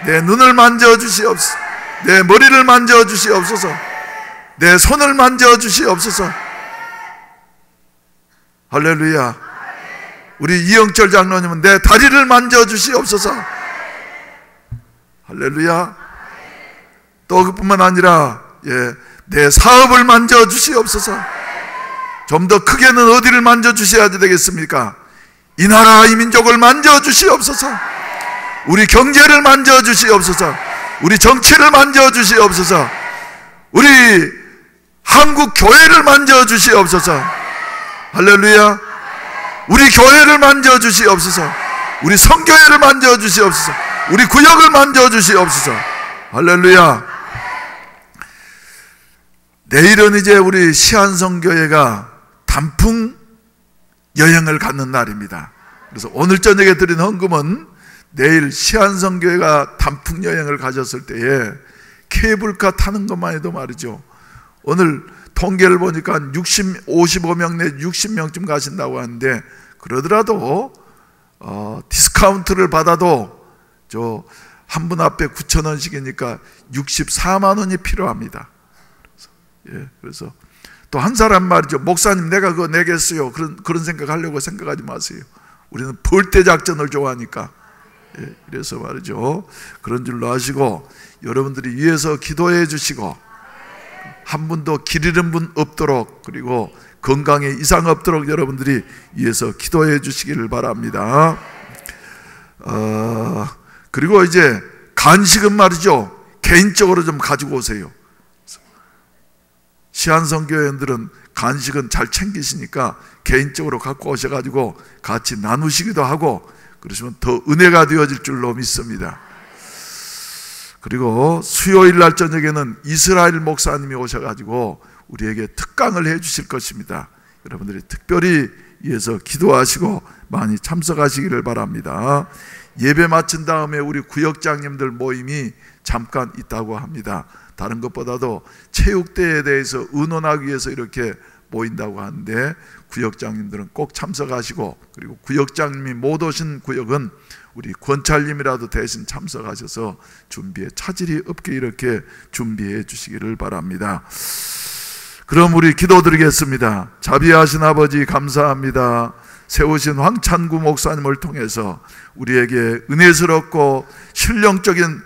내 눈을 만져주시옵소서. 내 머리를 만져주시옵소서. 내 손을 만져주시옵소서. 할렐루야. 우리 이영철 장로님은 내 다리를 만져주시옵소서. 할렐루야. 또 그뿐만 아니라 내 사업을 만져주시옵소서. 좀 더 크게는 어디를 만져주셔야 되겠습니까? 이 나라 이 민족을 만져주시옵소서. 우리 경제를 만져주시옵소서. 우리 정치를 만져주시옵소서. 우리 한국 교회를 만져주시옵소서. 할렐루야. 우리 교회를 만져주시옵소서. 우리 성교회를 만져주시옵소서. 우리 구역을 만져주시옵소서. 할렐루야. 내일은 이제 우리 시안성교회가 단풍 여행을 갖는 날입니다. 그래서 오늘 저녁에 드린 헌금은 내일 시안성교회가 단풍 여행을 가셨을 때에 케이블카 타는 것만 해도 말이죠, 오늘 통계를 보니까 55명 내 60명쯤 가신다고 하는데, 그러더라도 디스카운트를 받아도 저 한 분 앞에 9,000원씩이니까 64만 원이 필요합니다. 그래서 또 한 사람 말이죠, 목사님 내가 그거 내겠어요, 그런 생각하려고 생각하지 마세요. 우리는 벌떼 작전을 좋아하니까. 그래서 말이죠, 그런 줄로 아시고 여러분들이 위해서 기도해 주시고, 한 분도 길 잃은 분 없도록, 그리고 건강에 이상 없도록 여러분들이 위해서 기도해 주시기를 바랍니다. 그리고 이제 간식은 말이죠, 개인적으로 좀 가지고 오세요. 시안성교회원들은 간식은 잘 챙기시니까 개인적으로 갖고 오셔가지고 같이 나누시기도 하고 그러시면 더 은혜가 되어질 줄로 믿습니다. 그리고 수요일 날 저녁에는 이스라엘 목사님이 오셔가지고 우리에게 특강을 해 주실 것입니다. 여러분들이 특별히 위해서 기도하시고 많이 참석하시기를 바랍니다. 예배 마친 다음에 우리 구역장님들 모임이 잠깐 있다고 합니다. 다른 것보다도 체육대회에 대해서 의논하기 위해서 이렇게 모인다고 하는데 구역장님들은 꼭 참석하시고, 그리고 구역장님이 못 오신 구역은 우리 권찰님이라도 대신 참석하셔서 준비에 차질이 없게 이렇게 준비해 주시기를 바랍니다. 그럼 우리 기도드리겠습니다. 자비하신 아버지 감사합니다. 세우신 황찬구 목사님을 통해서 우리에게 은혜스럽고 실용적인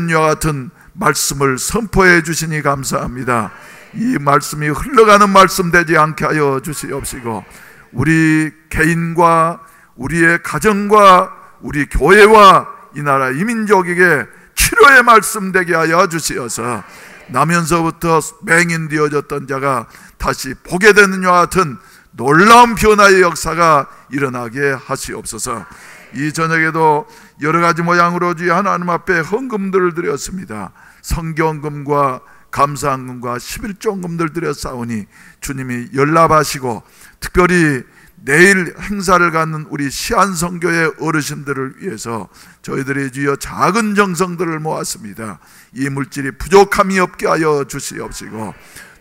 이와 같은 말씀을 선포해 주시니 감사합니다. 이 말씀이 흘러가는 말씀 되지 않게 하여 주시옵시고, 우리 개인과 우리의 가정과 우리 교회와 이 나라 이민족에게 치료의 말씀 되게 하여 주시어서 나면서부터 맹인되어졌던 자가 다시 보게 되는 이와 같은 놀라운 변화의 역사가 일어나게 하시옵소서. 이 저녁에도 여러 가지 모양으로 주의 하나님 앞에 헌금들을 드렸습니다. 성경금과 감사헌금과 11조헌금들 드렸사오니 주님이 연락하시고, 특별히 내일 행사를 갖는 우리 시안성교회 어르신들을 위해서 저희들이 주여 작은 정성들을 모았습니다. 이 물질이 부족함이 없게 하여 주시옵시고,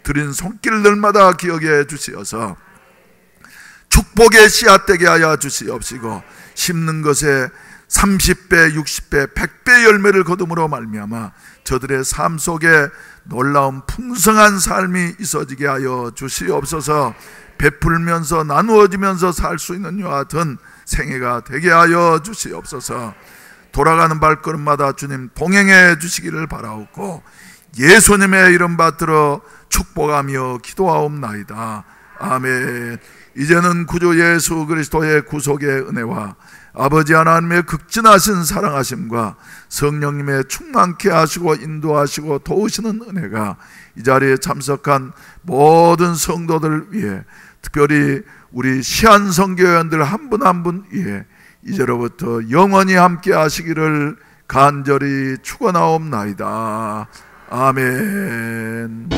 드린 손길들마다 기억해 주시어서 축복의 씨앗 되게 하여 주시옵시고, 심는 것에 30배, 60배, 100배 열매를 거둠으로 말미암아 저들의 삶 속에 놀라운 풍성한 삶이 있어지게 하여 주시옵소서. 베풀면서 나누어지면서 살 수 있는 이와 같은 생애가 되게 하여 주시옵소서. 돌아가는 발걸음마다 주님 동행해 주시기를 바라옵고, 예수님의 이름 받들어 축복하며 기도하옵나이다. 아멘. 이제는 구주 예수 그리스도의 구속의 은혜와 아버지 하나님의 극진하신 사랑하심과 성령님의 충만케 하시고 인도하시고 도우시는 은혜가 이 자리에 참석한 모든 성도들 위해, 특별히 우리 시안성교회원들 한 분 한 분 위해 이제로부터 영원히 함께 하시기를 간절히 축원하옵나이다. 아멘.